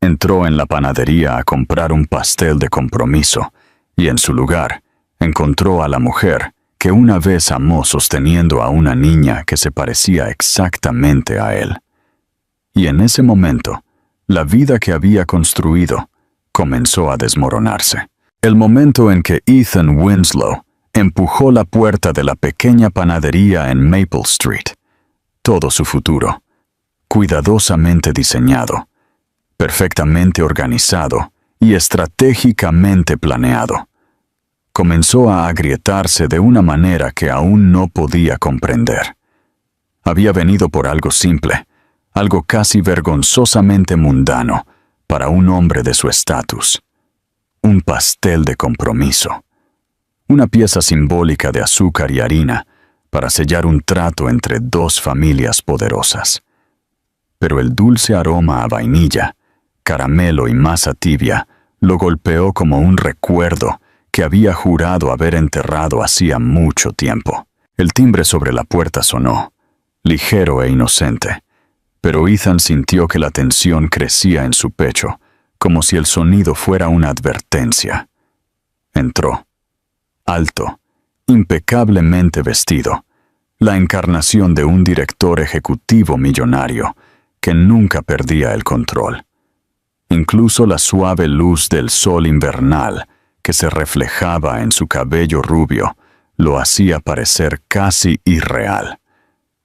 Entró en la panadería a comprar un pastel de compromiso, y en su lugar encontró a la mujer que una vez amó sosteniendo a una niña que se parecía exactamente a él. Y en ese momento, la vida que había construido comenzó a desmoronarse. El momento en que Ethan Winslow empujó la puerta de la pequeña panadería en Maple Street, todo su futuro, cuidadosamente diseñado, perfectamente organizado y estratégicamente planeado, comenzó a agrietarse de una manera que aún no podía comprender. Había venido por algo simple, algo casi vergonzosamente mundano para un hombre de su estatus. Un pastel de compromiso. Una pieza simbólica de azúcar y harina para sellar un trato entre dos familias poderosas. Pero el dulce aroma a vainilla, caramelo y masa tibia lo golpeó como un recuerdo que había jurado haber enterrado hacía mucho tiempo. El timbre sobre la puerta sonó, ligero e inocente, pero Ethan sintió que la tensión crecía en su pecho, como si el sonido fuera una advertencia. Entró, alto, impecablemente vestido, la encarnación de un director ejecutivo millonario que nunca perdía el control. Incluso la suave luz del sol invernal que se reflejaba en su cabello rubio lo hacía parecer casi irreal,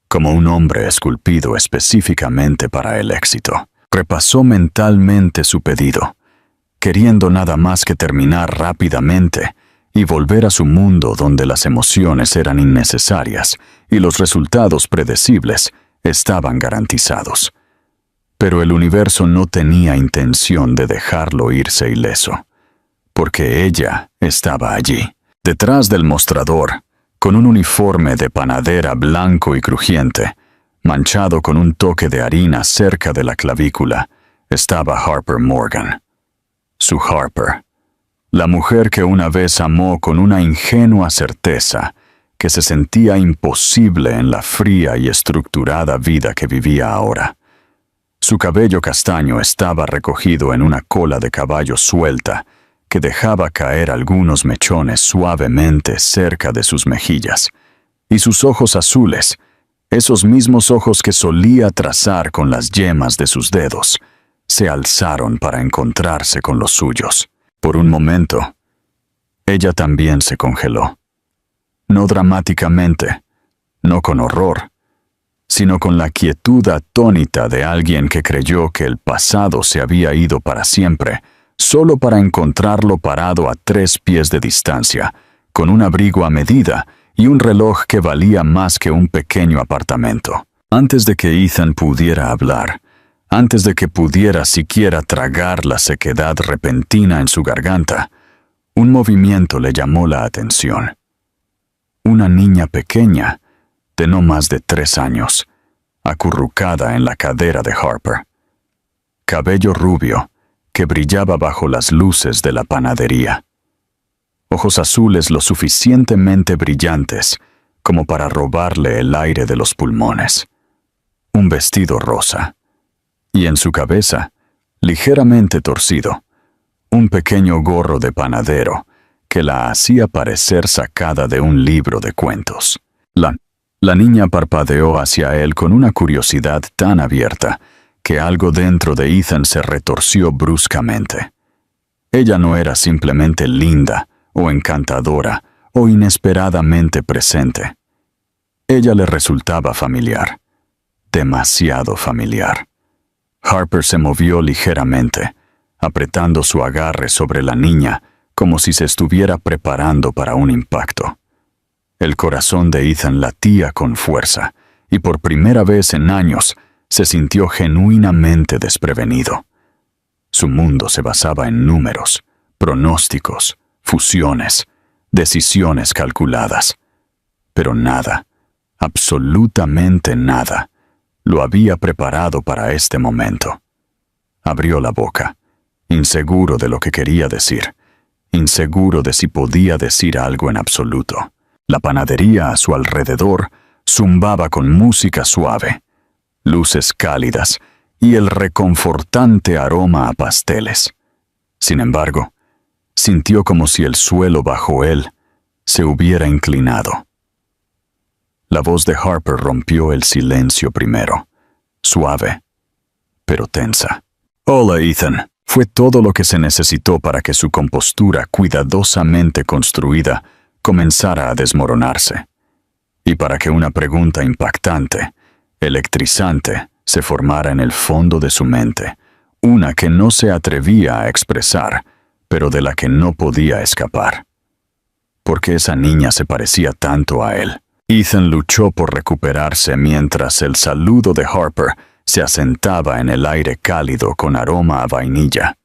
como un hombre esculpido específicamente para el éxito. Repasó mentalmente su pedido, queriendo nada más que terminar rápidamente y volver a su mundo donde las emociones eran innecesarias y los resultados predecibles estaban garantizados. Pero el universo no tenía intención de dejarlo irse ileso, porque ella estaba allí, detrás del mostrador, con un uniforme de panadera blanco y crujiente, manchado con un toque de harina cerca de la clavícula, estaba Harper Morgan. Su Harper, la mujer que una vez amó con una ingenua certeza que se sentía imposible en la fría y estructurada vida que vivía ahora. Su cabello castaño estaba recogido en una cola de caballo suelta que dejaba caer algunos mechones suavemente cerca de sus mejillas, y sus ojos azules, esos mismos ojos que solía trazar con las yemas de sus dedos, se alzaron para encontrarse con los suyos. Por un momento, ella también se congeló. No dramáticamente, no con horror, sino con la quietud atónita de alguien que creyó que el pasado se había ido para siempre, solo para encontrarlo parado a 3 pies de distancia, con un abrigo a medida y un reloj que valía más que un pequeño apartamento. Antes de que Ethan pudiera hablar, antes de que pudiera siquiera tragar la sequedad repentina en su garganta, un movimiento le llamó la atención. Una niña pequeña, de no más de 3 años, acurrucada en la cadera de Harper. Cabello rubio, que brillaba bajo las luces de la panadería. Ojos azules lo suficientemente brillantes como para robarle el aire de los pulmones. Un vestido rosa. Y en su cabeza, ligeramente torcido, un pequeño gorro de panadero que la hacía parecer sacada de un libro de cuentos. La niña parpadeó hacia él con una curiosidad tan abierta que algo dentro de Ethan se retorció bruscamente. Ella no era simplemente linda, o encantadora, o inesperadamente presente. Ella le resultaba familiar. Demasiado familiar. Harper se movió ligeramente, apretando su agarre sobre la niña como si se estuviera preparando para un impacto. El corazón de Ethan latía con fuerza, y por primera vez en años se sintió genuinamente desprevenido. Su mundo se basaba en números, pronósticos, fusiones, decisiones calculadas. Pero nada, absolutamente nada, lo había preparado para este momento. Abrió la boca, inseguro de lo que quería decir, inseguro de si podía decir algo en absoluto. La panadería a su alrededor zumbaba con música suave, luces cálidas y el reconfortante aroma a pasteles. Sin embargo, sintió como si el suelo bajo él se hubiera inclinado. La voz de Harper rompió el silencio primero, suave, pero tensa. «Hola, Ethan». Fue todo lo que se necesitó para que su compostura cuidadosamente construida comenzara a desmoronarse, y para que una pregunta impactante, electrizante, se formara en el fondo de su mente, una que no se atrevía a expresar, pero de la que no podía escapar. ¿Por qué esa niña se parecía tanto a él? Ethan luchó por recuperarse mientras el saludo de Harper se asentaba en el aire cálido con aroma a vainilla.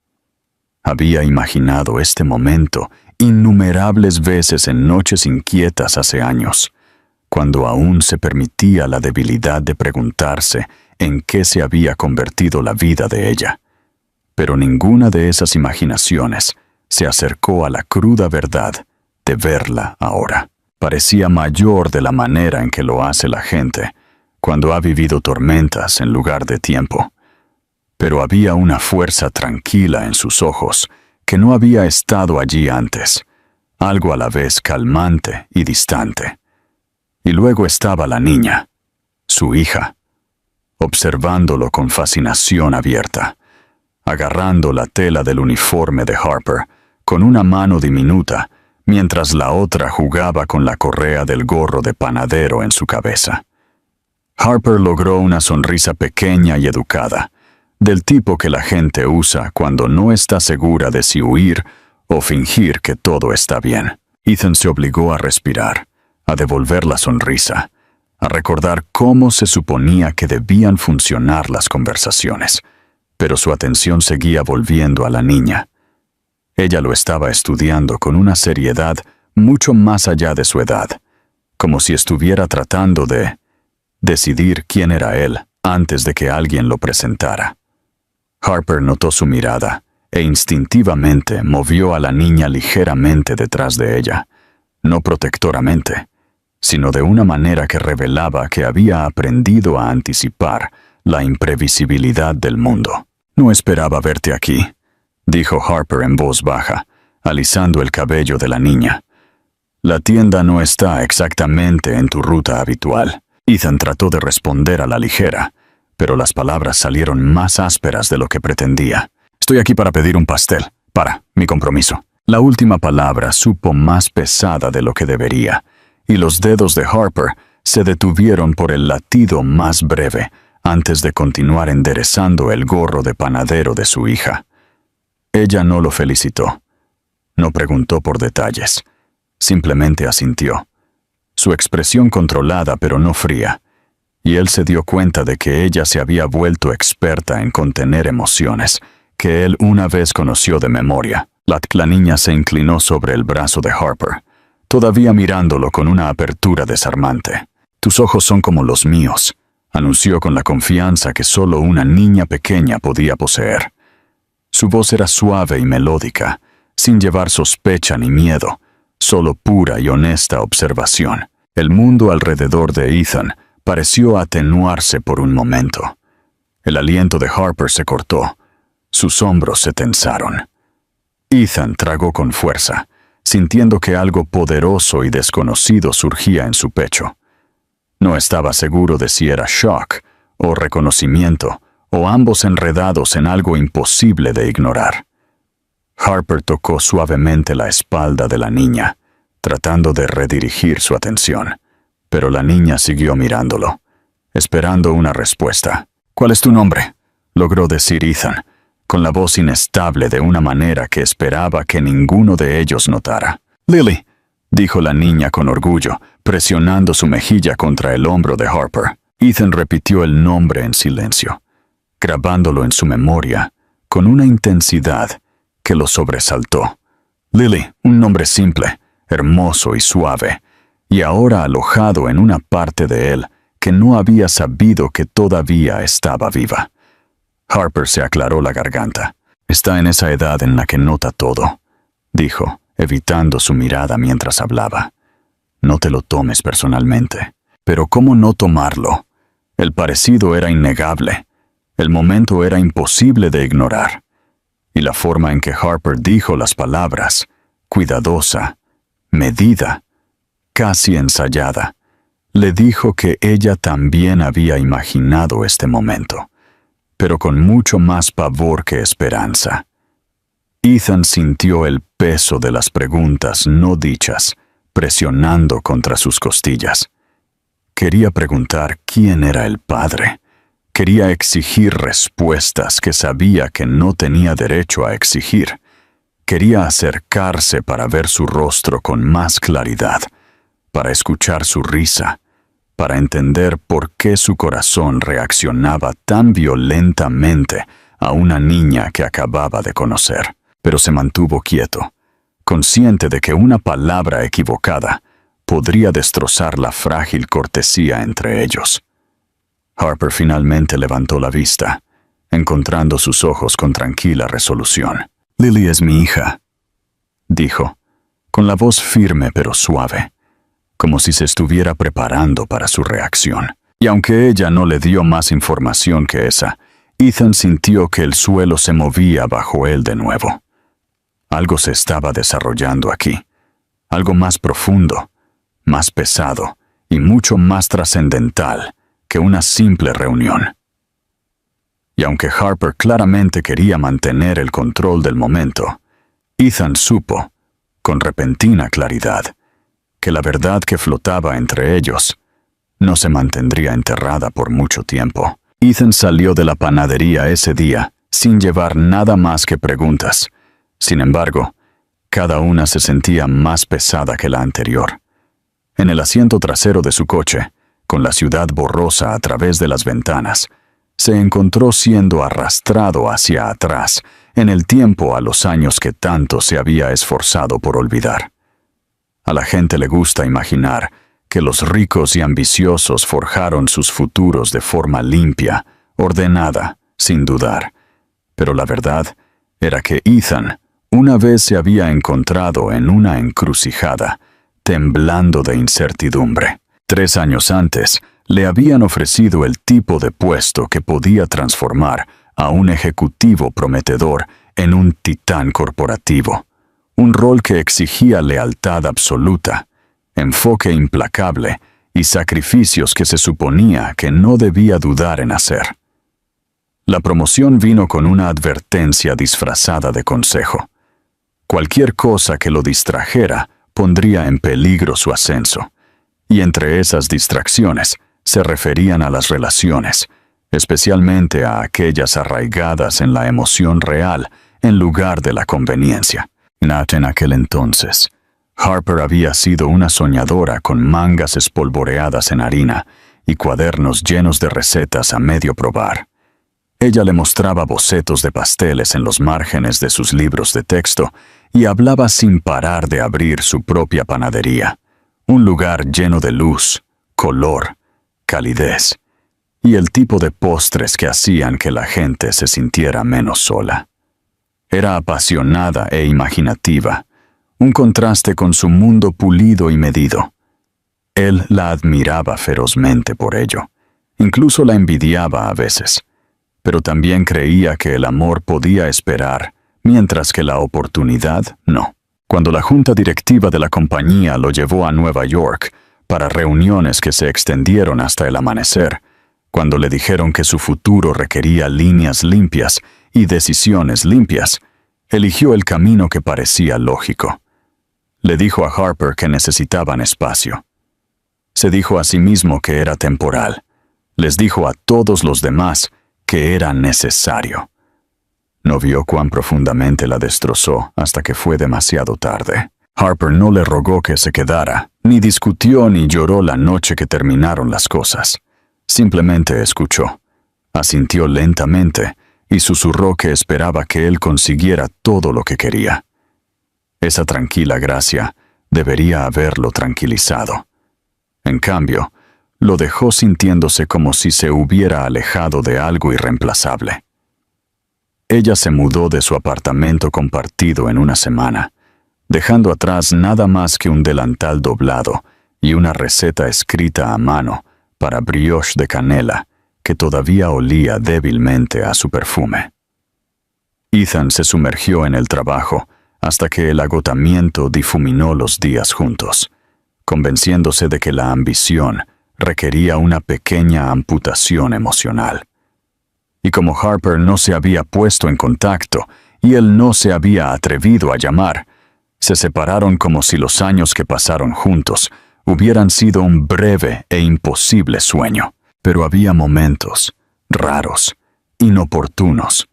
Había imaginado este momento innumerables veces en noches inquietas hace años, cuando aún se permitía la debilidad de preguntarse en qué se había convertido la vida de ella. Pero ninguna de esas imaginaciones se acercó a la cruda verdad de verla ahora. Parecía mayor de la manera en que lo hace la gente cuando ha vivido tormentas en lugar de tiempo. Pero había una fuerza tranquila en sus ojos que no había estado allí antes, algo a la vez calmante y distante. Y luego estaba la niña, su hija, observándolo con fascinación abierta, agarrando la tela del uniforme de Harper con una mano diminuta, mientras la otra jugaba con la correa del gorro de panadero en su cabeza. Harper logró una sonrisa pequeña y educada, del tipo que la gente usa cuando no está segura de si huir o fingir que todo está bien. Ethan se obligó a respirar, a devolver la sonrisa, a recordar cómo se suponía que debían funcionar las conversaciones, pero su atención seguía volviendo a la niña. Ella lo estaba estudiando con una seriedad mucho más allá de su edad, como si estuviera tratando de decidir quién era él antes de que alguien lo presentara. Harper notó su mirada e instintivamente movió a la niña ligeramente detrás de ella, no protectoramente, sino de una manera que revelaba que había aprendido a anticipar la imprevisibilidad del mundo. «No esperaba verte aquí», dijo Harper en voz baja, alisando el cabello de la niña. «La tienda no está exactamente en tu ruta habitual». Ethan trató de responder a la ligera, pero las palabras salieron más ásperas de lo que pretendía. «Estoy aquí para pedir un pastel, para mi compromiso». La última palabra supo más pesada de lo que debería, y los dedos de Harper se detuvieron por el latido más breve antes de continuar enderezando el gorro de panadero de su hija. Ella no lo felicitó. No preguntó por detalles. Simplemente asintió. Su expresión controlada pero no fría, y él se dio cuenta de que ella se había vuelto experta en contener emociones que él una vez conoció de memoria. La niña se inclinó sobre el brazo de Harper, todavía mirándolo con una apertura desarmante. «Tus ojos son como los míos», anunció con la confianza que solo una niña pequeña podía poseer. Su voz era suave y melódica, sin llevar sospecha ni miedo, solo pura y honesta observación. El mundo alrededor de Ethan pareció atenuarse por un momento. El aliento de Harper se cortó. Sus hombros se tensaron. Ethan tragó con fuerza, sintiendo que algo poderoso y desconocido surgía en su pecho. No estaba seguro de si era shock o reconocimiento, o ambos enredados en algo imposible de ignorar. Harper tocó suavemente la espalda de la niña, tratando de redirigir su atención, pero la niña siguió mirándolo, esperando una respuesta. «¿Cuál es tu nombre?», logró decir Ethan, con la voz inestable de una manera que esperaba que ninguno de ellos notara. «Lily», dijo la niña con orgullo, presionando su mejilla contra el hombro de Harper. Ethan repitió el nombre en silencio, grabándolo en su memoria con una intensidad que lo sobresaltó. Lily, un nombre simple, hermoso y suave, y ahora alojado en una parte de él que no había sabido que todavía estaba viva. Harper se aclaró la garganta. «Está en esa edad en la que nota todo», dijo, evitando su mirada mientras hablaba. «No te lo tomes personalmente». Pero ¿cómo no tomarlo? El parecido era innegable. El momento era imposible de ignorar, y la forma en que Harper dijo las palabras, cuidadosa, medida, casi ensayada, le dijo que ella también había imaginado este momento, pero con mucho más pavor que esperanza. Ethan sintió el peso de las preguntas no dichas, presionando contra sus costillas. Quería preguntar quién era el padre. Quería exigir respuestas que sabía que no tenía derecho a exigir. Quería acercarse para ver su rostro con más claridad, para escuchar su risa, para entender por qué su corazón reaccionaba tan violentamente a una niña que acababa de conocer. Pero se mantuvo quieto, consciente de que una palabra equivocada podría destrozar la frágil cortesía entre ellos. Harper finalmente levantó la vista, encontrando sus ojos con tranquila resolución. «Lily es mi hija», dijo, con la voz firme pero suave, como si se estuviera preparando para su reacción. Y aunque ella no le dio más información que esa, Ethan sintió que el suelo se movía bajo él de nuevo. Algo se estaba desarrollando aquí, algo más profundo, más pesado y mucho más trascendental que una simple reunión. Y aunque Harper claramente quería mantener el control del momento, Ethan supo, con repentina claridad, que la verdad que flotaba entre ellos no se mantendría enterrada por mucho tiempo. Ethan salió de la panadería ese día sin llevar nada más que preguntas. Sin embargo, cada una se sentía más pesada que la anterior. En el asiento trasero de su coche, con la ciudad borrosa a través de las ventanas, se encontró siendo arrastrado hacia atrás, en el tiempo a los años que tanto se había esforzado por olvidar. A la gente le gusta imaginar que los ricos y ambiciosos forjaron sus futuros de forma limpia, ordenada, sin dudar. Pero la verdad era que Ethan una vez se había encontrado en una encrucijada, temblando de incertidumbre. 3 años antes, le habían ofrecido el tipo de puesto que podía transformar a un ejecutivo prometedor en un titán corporativo. Un rol que exigía lealtad absoluta, enfoque implacable y sacrificios que se suponía que no debía dudar en hacer. La promoción vino con una advertencia disfrazada de consejo. Cualquier cosa que lo distrajera pondría en peligro su ascenso. Y entre esas distracciones se referían a las relaciones, especialmente a aquellas arraigadas en la emoción real en lugar de la conveniencia. Nat en aquel entonces. Harper había sido una soñadora con mangas espolvoreadas en harina y cuadernos llenos de recetas a medio probar. Ella le mostraba bocetos de pasteles en los márgenes de sus libros de texto y hablaba sin parar de abrir su propia panadería, un lugar lleno de luz, color, calidez y el tipo de postres que hacían que la gente se sintiera menos sola. Era apasionada e imaginativa, un contraste con su mundo pulido y medido. Él la admiraba ferozmente por ello, incluso la envidiaba a veces, pero también creía que el amor podía esperar, mientras que la oportunidad no. Cuando la junta directiva de la compañía lo llevó a Nueva York para reuniones que se extendieron hasta el amanecer, cuando le dijeron que su futuro requería líneas limpias y decisiones limpias, eligió el camino que parecía lógico. Le dijo a Harper que necesitaban espacio. Se dijo a sí mismo que era temporal. Les dijo a todos los demás que era necesario. No vio cuán profundamente la destrozó hasta que fue demasiado tarde. Harper no le rogó que se quedara, ni discutió ni lloró la noche que terminaron las cosas. Simplemente escuchó, asintió lentamente y susurró que esperaba que él consiguiera todo lo que quería. Esa tranquila gracia debería haberlo tranquilizado. En cambio, lo dejó sintiéndose como si se hubiera alejado de algo irreemplazable. Ella se mudó de su apartamento compartido en una semana, dejando atrás nada más que un delantal doblado y una receta escrita a mano para brioche de canela que todavía olía débilmente a su perfume. Ethan se sumergió en el trabajo hasta que el agotamiento difuminó los días juntos, convenciéndose de que la ambición requería una pequeña amputación emocional. Y como Harper no se había puesto en contacto y él no se había atrevido a llamar, se separaron como si los años que pasaron juntos hubieran sido un breve e imposible sueño. Pero había momentos raros, inoportunos,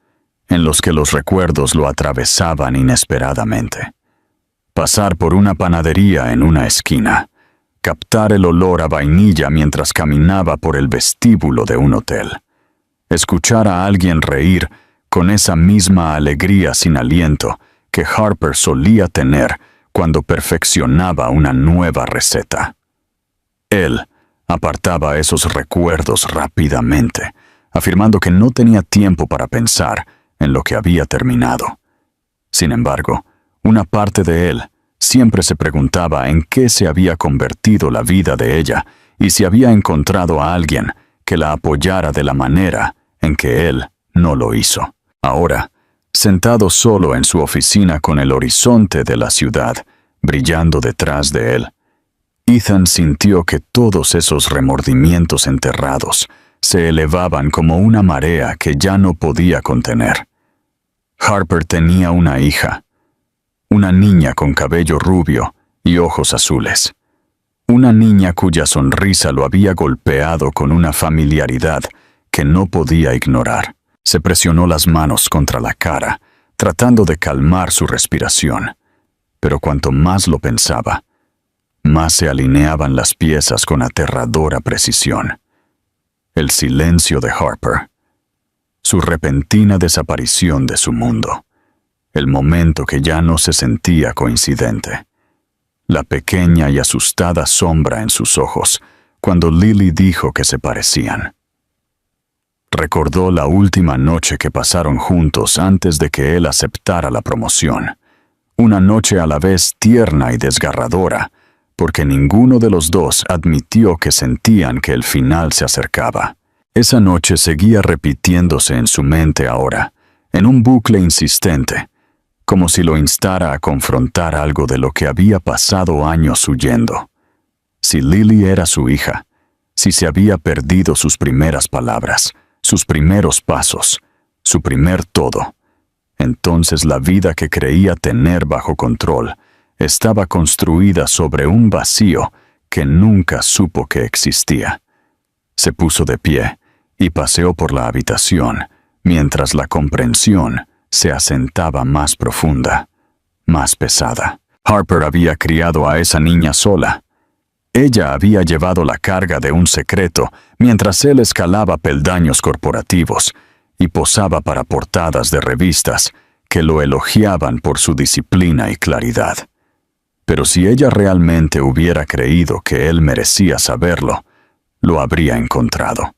en los que los recuerdos lo atravesaban inesperadamente. Pasar por una panadería en una esquina, captar el olor a vainilla mientras caminaba por el vestíbulo de un hotel, escuchar a alguien reír con esa misma alegría sin aliento que Harper solía tener cuando perfeccionaba una nueva receta. Él apartaba esos recuerdos rápidamente, afirmando que no tenía tiempo para pensar en lo que había terminado. Sin embargo, una parte de él siempre se preguntaba en qué se había convertido la vida de ella y si había encontrado a alguien que la apoyara de la manera en que él no lo hizo. Ahora, sentado solo en su oficina con el horizonte de la ciudad brillando detrás de él, Ethan sintió que todos esos remordimientos enterrados se elevaban como una marea que ya no podía contener. Harper tenía una hija, una niña con cabello rubio y ojos azules. Una niña cuya sonrisa lo había golpeado con una familiaridad que no podía ignorar. Se presionó las manos contra la cara, tratando de calmar su respiración. Pero cuanto más lo pensaba, más se alineaban las piezas con aterradora precisión. El silencio de Harper, su repentina desaparición de su mundo, el momento que ya no se sentía coincidente, la pequeña y asustada sombra en sus ojos cuando Lily dijo que se parecían. Recordó la última noche que pasaron juntos antes de que él aceptara la promoción, una noche a la vez tierna y desgarradora, porque ninguno de los dos admitió que sentían que el final se acercaba. Esa noche seguía repitiéndose en su mente ahora, en un bucle insistente, como si lo instara a confrontar algo de lo que había pasado años huyendo. Si Lily era su hija, si se había perdido sus primeras palabras, sus primeros pasos, su primer todo, entonces la vida que creía tener bajo control estaba construida sobre un vacío que nunca supo que existía. Se puso de pie y paseó por la habitación, mientras la comprensión se asentaba más profunda, más pesada. Harper había criado a esa niña sola. Ella había llevado la carga de un secreto mientras él escalaba peldaños corporativos y posaba para portadas de revistas que lo elogiaban por su disciplina y claridad. Pero si ella realmente hubiera creído que él merecía saberlo, lo habría encontrado.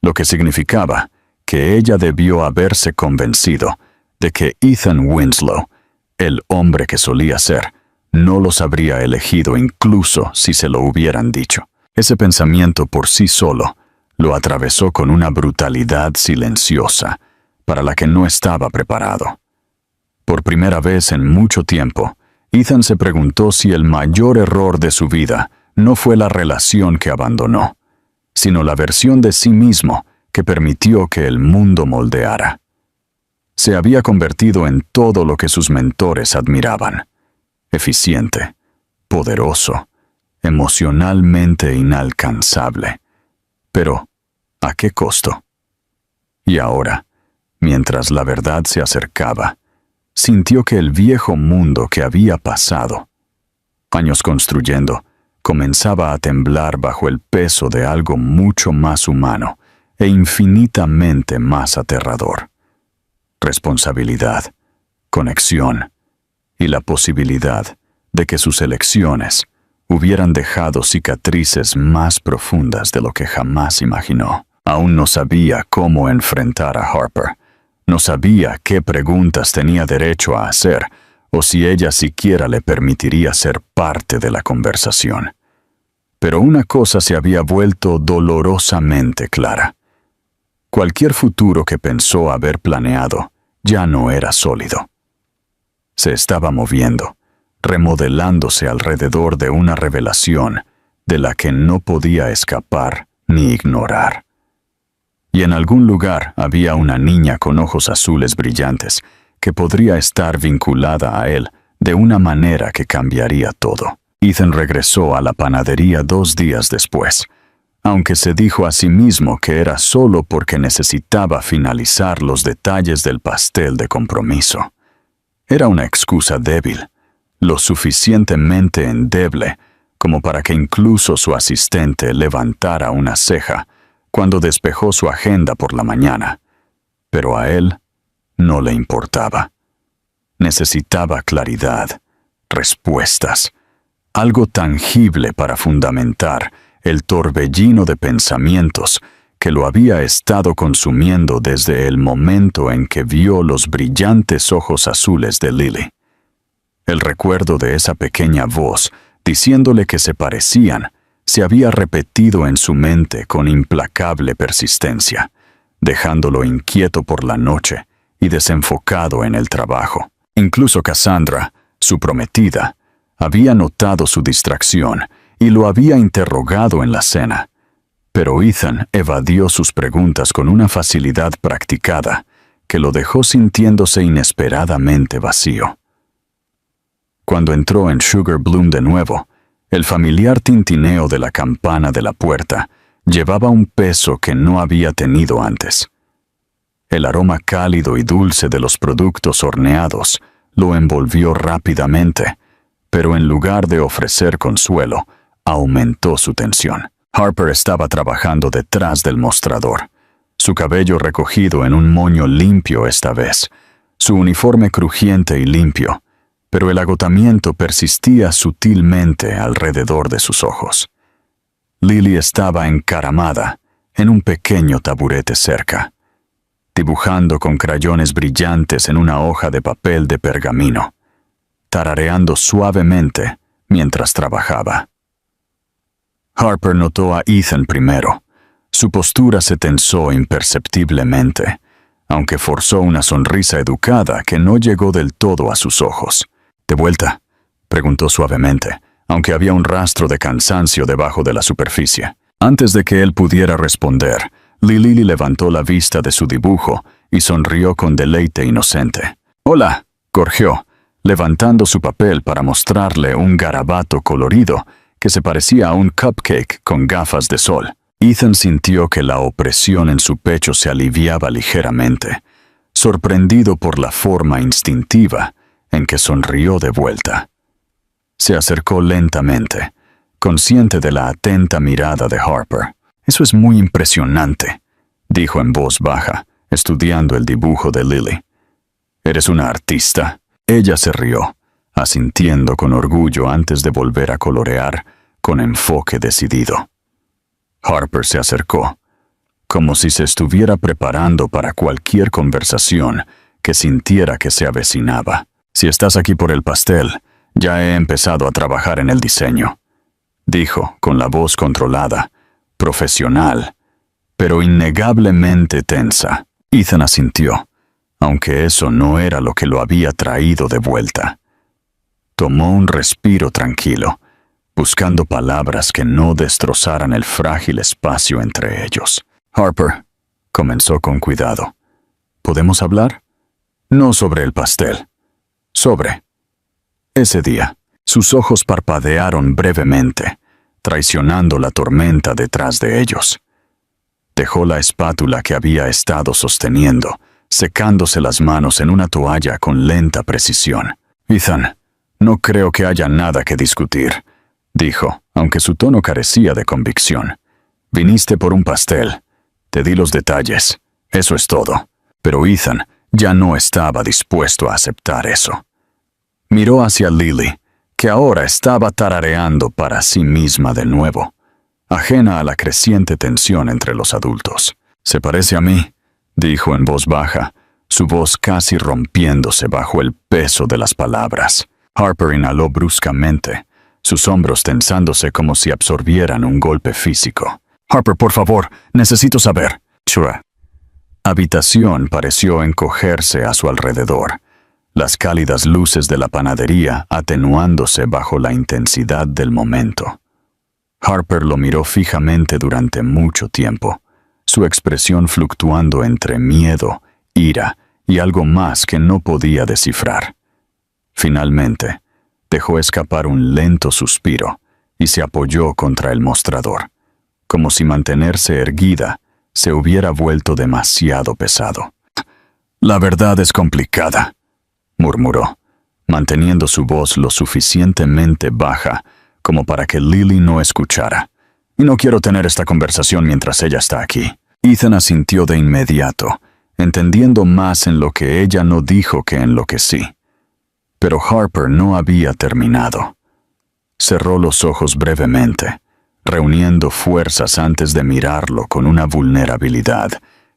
Lo que significaba que ella debió haberse convencido de que Ethan Winslow, el hombre que solía ser, no los habría elegido incluso si se lo hubieran dicho. Ese pensamiento por sí solo lo atravesó con una brutalidad silenciosa para la que no estaba preparado. Por primera vez en mucho tiempo, Ethan se preguntó si el mayor error de su vida no fue la relación que abandonó, sino la versión de sí mismo que permitió que el mundo moldeara. Se había convertido en todo lo que sus mentores admiraban: eficiente, poderoso, emocionalmente inalcanzable. Pero, ¿a qué costo? Y ahora, mientras la verdad se acercaba, sintió que el viejo mundo que había pasado, años construyendo, comenzaba a temblar bajo el peso de algo mucho más humano e infinitamente más aterrador. Responsabilidad, conexión y la posibilidad de que sus elecciones hubieran dejado cicatrices más profundas de lo que jamás imaginó. Aún no sabía cómo enfrentar a Harper. No sabía qué preguntas tenía derecho a hacer o si ella siquiera le permitiría ser parte de la conversación. Pero una cosa se había vuelto dolorosamente clara. Cualquier futuro que pensó haber planeado ya no era sólido. Se estaba moviendo, remodelándose alrededor de una revelación de la que no podía escapar ni ignorar. Y en algún lugar había una niña con ojos azules brillantes que podría estar vinculada a él de una manera que cambiaría todo. Ethan regresó a la panadería 2 días después, aunque se dijo a sí mismo que era solo porque necesitaba finalizar los detalles del pastel de compromiso. Era una excusa débil, lo suficientemente endeble como para que incluso su asistente levantara una ceja cuando despejó su agenda por la mañana. Pero a él no le importaba. Necesitaba claridad, respuestas, algo tangible para fundamentar el torbellino de pensamientos que lo había estado consumiendo desde el momento en que vio los brillantes ojos azules de Lily. El recuerdo de esa pequeña voz diciéndole que se parecían se había repetido en su mente con implacable persistencia, dejándolo inquieto por la noche y desenfocado en el trabajo. Incluso Cassandra, su prometida, había notado su distracción y lo había interrogado en la cena. Pero Ethan evadió sus preguntas con una facilidad practicada que lo dejó sintiéndose inesperadamente vacío. Cuando entró en Sugar Bloom de nuevo, el familiar tintineo de la campana de la puerta llevaba un peso que no había tenido antes. El aroma cálido y dulce de los productos horneados lo envolvió rápidamente, pero en lugar de ofrecer consuelo, aumentó su tensión. Harper estaba trabajando detrás del mostrador, su cabello recogido en un moño limpio esta vez, su uniforme crujiente y limpio, pero el agotamiento persistía sutilmente alrededor de sus ojos. Lily estaba encaramada en un pequeño taburete cerca, dibujando con crayones brillantes en una hoja de papel de pergamino, tarareando suavemente mientras trabajaba. Harper notó a Ethan primero. Su postura se tensó imperceptiblemente, aunque forzó una sonrisa educada que no llegó del todo a sus ojos. ¿De vuelta?, preguntó suavemente, aunque había un rastro de cansancio debajo de la superficie. Antes de que él pudiera responder, Lily levantó la vista de su dibujo y sonrió con deleite inocente. «Hola», gorjeó, levantando su papel para mostrarle un garabato colorido que se parecía a un cupcake con gafas de sol. Ethan sintió que la opresión en su pecho se aliviaba ligeramente, sorprendido por la forma instintiva en que sonrió de vuelta. Se acercó lentamente, consciente de la atenta mirada de Harper. «Eso es muy impresionante», dijo en voz baja, estudiando el dibujo de Lily. «¿Eres una artista?» Ella se rió, asintiendo con orgullo antes de volver a colorear con enfoque decidido. Harper se acercó, como si se estuviera preparando para cualquier conversación que sintiera que se avecinaba. «Si estás aquí por el pastel, ya he empezado a trabajar en el diseño», dijo con la voz controlada, profesional, pero innegablemente tensa. Ethan asintió, aunque eso no era lo que lo había traído de vuelta. Tomó un respiro tranquilo, buscando palabras que no destrozaran el frágil espacio entre ellos. «Harper», comenzó con cuidado, «¿podemos hablar? No sobre el pastel. Sobre ese día». Sus ojos parpadearon brevemente, traicionando la tormenta detrás de ellos. Dejó la espátula que había estado sosteniendo, secándose las manos en una toalla con lenta precisión. «Ethan, no creo que haya nada que discutir», dijo, aunque su tono carecía de convicción. «Viniste por un pastel. Te di los detalles. Eso es todo». Pero Ethan ya no estaba dispuesto a aceptar eso. Miró hacia Lily, que ahora estaba tarareando para sí misma de nuevo, ajena a la creciente tensión entre los adultos. «Se parece a mí», dijo en voz baja, su voz casi rompiéndose bajo el peso de las palabras. Harper inhaló bruscamente, sus hombros tensándose como si absorbieran un golpe físico. «Harper, por favor, necesito saber». Chua. Habitación pareció encogerse a su alrededor, las cálidas luces de la panadería atenuándose bajo la intensidad del momento. Harper lo miró fijamente durante mucho tiempo, su expresión fluctuando entre miedo, ira y algo más que no podía descifrar. Finalmente, dejó escapar un lento suspiro y se apoyó contra el mostrador, como si mantenerse erguida se hubiera vuelto demasiado pesado. «La verdad es complicada», murmuró, manteniendo su voz lo suficientemente baja como para que Lily no escuchara. «Y no quiero tener esta conversación mientras ella está aquí». Ethan asintió de inmediato, entendiendo más en lo que ella no dijo que en lo que sí. Pero Harper no había terminado. Cerró los ojos brevemente, reuniendo fuerzas antes de mirarlo con una vulnerabilidad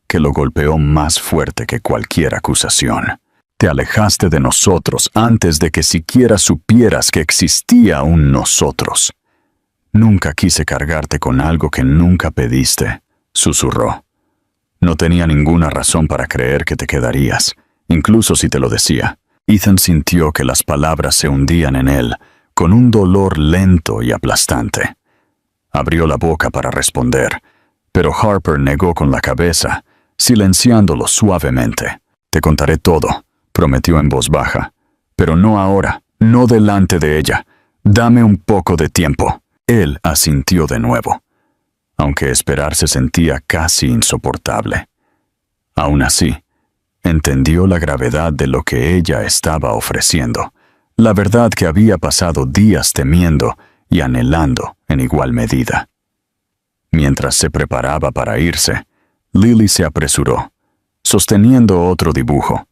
que lo golpeó más fuerte que cualquier acusación. «Te alejaste de nosotros antes de que siquiera supieras que existía un nosotros. Nunca quise cargarte con algo que nunca pediste», susurró. «No tenía ninguna razón para creer que te quedarías, incluso si te lo decía». Ethan sintió que las palabras se hundían en él, con un dolor lento y aplastante. Abrió la boca para responder, pero Harper negó con la cabeza, silenciándolo suavemente. «Te contaré todo», prometió en voz baja, «pero no ahora, no delante de ella. Dame un poco de tiempo». Él asintió de nuevo, aunque esperar se sentía casi insoportable. Aún así, entendió la gravedad de lo que ella estaba ofreciendo, la verdad que había pasado días temiendo y anhelando en igual medida. Mientras se preparaba para irse, Lily se apresuró, sosteniendo otro dibujo,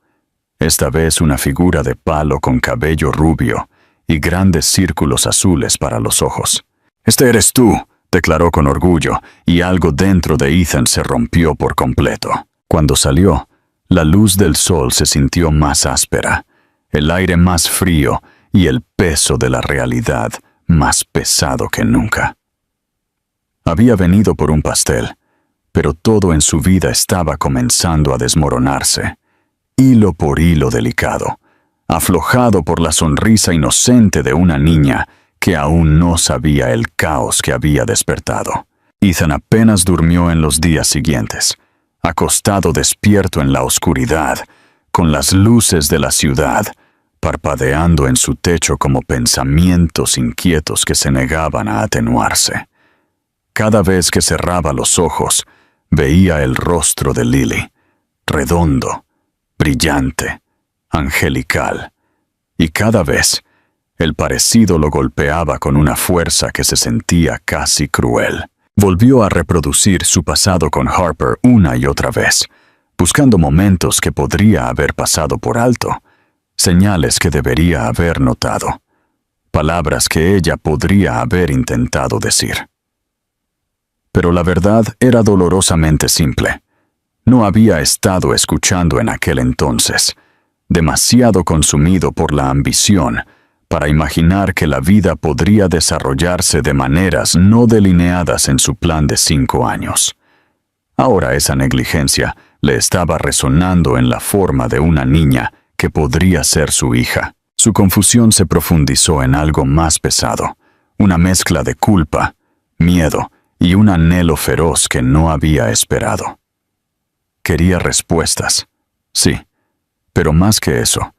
esta vez una figura de palo con cabello rubio y grandes círculos azules para los ojos. «Este eres tú», declaró con orgullo, y algo dentro de Ethan se rompió por completo. Cuando salió, la luz del sol se sintió más áspera, el aire más frío y el peso de la realidad más pesado que nunca. Había venido por un pastel, pero todo en su vida estaba comenzando a desmoronarse, hilo por hilo delicado, aflojado por la sonrisa inocente de una niña que aún no sabía el caos que había despertado. Ethan apenas durmió en los días siguientes, acostado despierto en la oscuridad, con las luces de la ciudad, parpadeando en su techo como pensamientos inquietos que se negaban a atenuarse. Cada vez que cerraba los ojos, veía el rostro de Lily, redondo, brillante, angelical, y cada vez el parecido lo golpeaba con una fuerza que se sentía casi cruel. Volvió a reproducir su pasado con Harper una y otra vez, buscando momentos que podría haber pasado por alto, señales que debería haber notado, palabras que ella podría haber intentado decir. Pero la verdad era dolorosamente simple. No había estado escuchando en aquel entonces, demasiado consumido por la ambición, para imaginar que la vida podría desarrollarse de maneras no delineadas en su plan de 5 años. Ahora esa negligencia le estaba resonando en la forma de una niña que podría ser su hija. Su confusión se profundizó en algo más pesado, una mezcla de culpa, miedo y un anhelo feroz que no había esperado. Quería respuestas, sí, pero más que eso,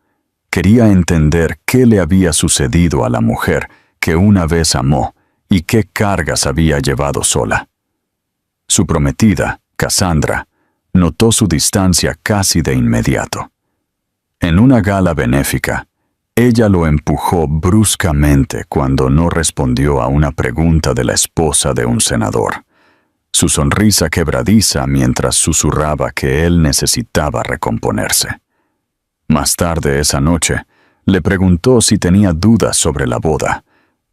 quería entender qué le había sucedido a la mujer que una vez amó y qué cargas había llevado sola. Su prometida, Cassandra, notó su distancia casi de inmediato. En una gala benéfica, ella lo empujó bruscamente cuando no respondió a una pregunta de la esposa de un senador, su sonrisa quebradiza mientras susurraba que él necesitaba recomponerse. Más tarde esa noche, le preguntó si tenía dudas sobre la boda,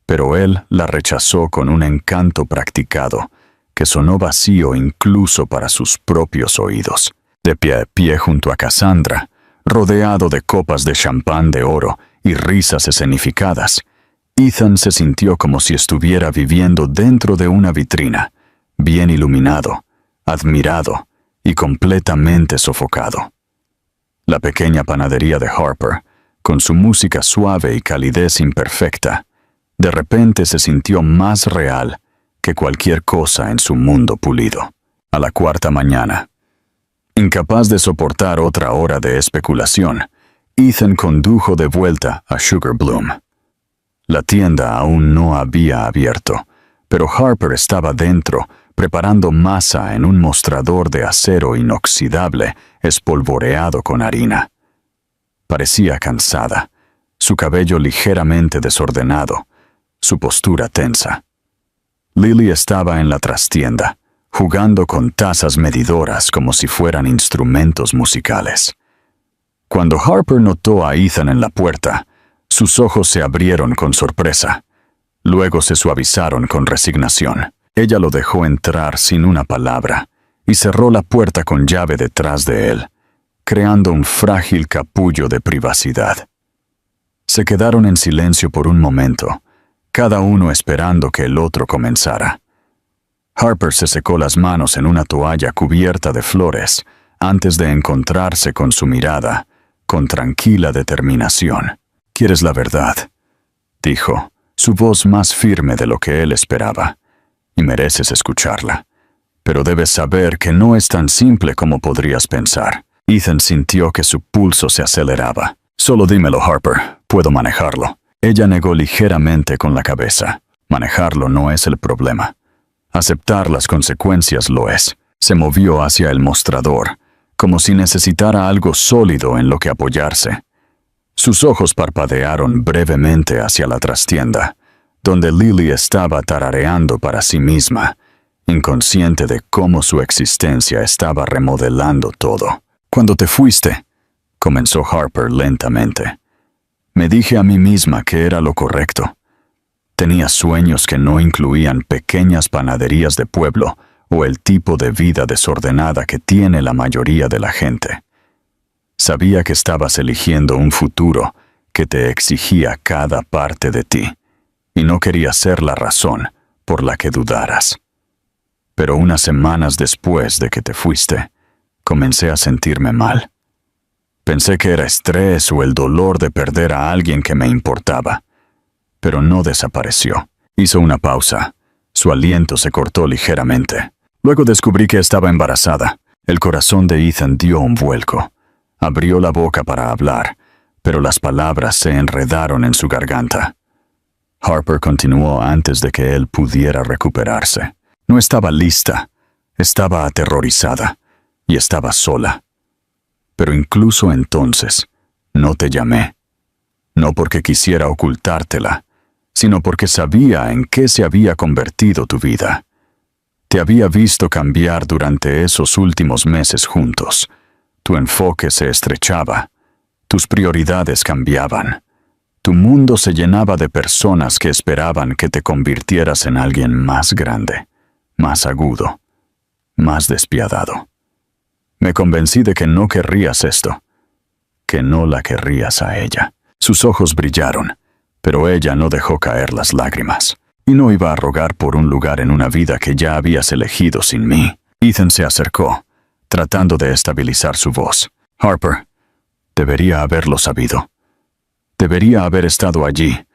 pero él la rechazó con un encanto practicado que sonó vacío incluso para sus propios oídos. De pie junto a Cassandra, rodeado de copas de champán de oro y risas escenificadas, Ethan se sintió como si estuviera viviendo dentro de una vitrina, bien iluminado, admirado y completamente sofocado. La pequeña panadería de Harper, con su música suave y calidez imperfecta, de repente se sintió más real que cualquier cosa en su mundo pulido. A la cuarta mañana, incapaz de soportar otra hora de especulación, Ethan condujo de vuelta a Sugar Bloom. La tienda aún no había abierto, pero Harper estaba dentro, preparando masa en un mostrador de acero inoxidable espolvoreado con harina. Parecía cansada, su cabello ligeramente desordenado, su postura tensa. Lily estaba en la trastienda, jugando con tazas medidoras como si fueran instrumentos musicales. Cuando Harper notó a Ethan en la puerta, sus ojos se abrieron con sorpresa. Luego se suavizaron con resignación. Ella lo dejó entrar sin una palabra y cerró la puerta con llave detrás de él, creando un frágil capullo de privacidad. Se quedaron en silencio por un momento, cada uno esperando que el otro comenzara. Harper se secó las manos en una toalla cubierta de flores antes de encontrarse con su mirada, con tranquila determinación. «¿Quieres la verdad?», dijo, su voz más firme de lo que él esperaba. «Y mereces escucharla. Pero debes saber que no es tan simple como podrías pensar». Ethan sintió que su pulso se aceleraba. «Solo dímelo, Harper. Puedo manejarlo». Ella negó ligeramente con la cabeza. Manejarlo no es el problema. Aceptar las consecuencias lo es. Se movió hacia el mostrador, como si necesitara algo sólido en lo que apoyarse. Sus ojos parpadearon brevemente hacia la trastienda, donde Lily estaba tarareando para sí misma, inconsciente de cómo su existencia estaba remodelando todo. «Cuando te fuiste», comenzó Harper lentamente, «me dije a mí misma que era lo correcto. Tenía sueños que no incluían pequeñas panaderías de pueblo o el tipo de vida desordenada que tiene la mayoría de la gente. Sabía que estabas eligiendo un futuro que te exigía cada parte de ti, y no quería ser la razón por la que dudaras. Pero unas semanas después de que te fuiste, comencé a sentirme mal. Pensé que era estrés o el dolor de perder a alguien que me importaba, pero no desapareció». Hizo una pausa. Su aliento se cortó ligeramente. «Luego descubrí que estaba embarazada». El corazón de Ethan dio un vuelco. Abrió la boca para hablar, pero las palabras se enredaron en su garganta. Harper continuó antes de que él pudiera recuperarse. «No estaba lista. Estaba aterrorizada. Y estaba sola. Pero incluso entonces, no te llamé. No porque quisiera ocultártela, sino porque sabía en qué se había convertido tu vida. Te había visto cambiar durante esos últimos meses juntos. Tu enfoque se estrechaba. Tus prioridades cambiaban. Tu mundo se llenaba de personas que esperaban que te convirtieras en alguien más grande, más agudo, más despiadado. Me convencí de que no querrías esto, que no la querrías a ella». Sus ojos brillaron, pero ella no dejó caer las lágrimas. «Y no iba a rogar por un lugar en una vida que ya habías elegido sin mí». Ethan se acercó, tratando de estabilizar su voz. «Harper, debería haberlo sabido. Debería haber estado allí.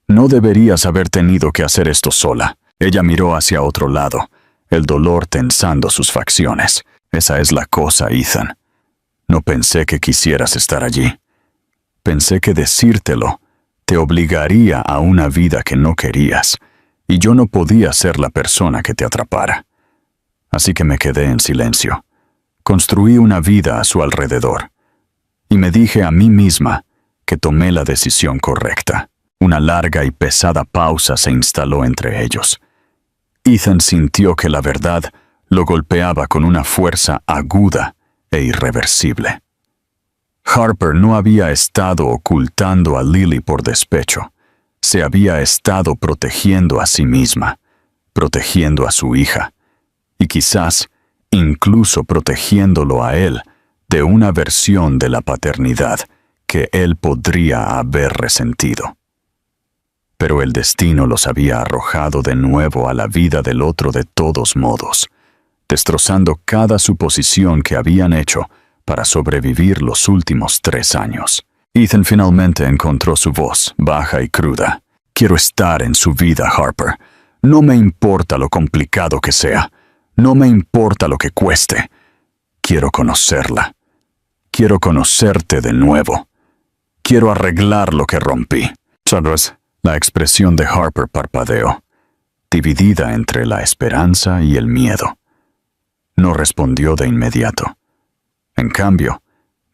No deberías haber tenido que hacer esto sola». Ella miró hacia otro lado, el dolor tensando sus facciones. «Esa es la cosa, Ethan. No pensé que quisieras estar allí. Pensé que decírtelo te obligaría a una vida que no querías, y yo no podía ser la persona que te atrapara. Así que me quedé en silencio. Construí una vida a su alrededor, y me dije a mí misma que tomé la decisión correcta». Una larga y pesada pausa se instaló entre ellos. Ethan sintió que la verdad lo golpeaba con una fuerza aguda e irreversible. Harper no había estado ocultando a Lily por despecho. Se había estado protegiendo a sí misma, protegiendo a su hija, y quizás incluso protegiéndolo a él de una versión de la paternidad que él podría haber resentido. pero el destino los había arrojado de nuevo a la vida del otro de todos modos, destrozando cada suposición que habían hecho para sobrevivir los últimos 3 años. Ethan finalmente encontró su voz, baja y cruda. Quiero estar en su vida, Harper. No me importa lo complicado que sea. No me importa lo que cueste. Quiero conocerla. Quiero conocerte de nuevo. Quiero arreglar lo que rompí. Chandras, la expresión de Harper parpadeó, dividida entre la esperanza y el miedo. No respondió de inmediato. En cambio,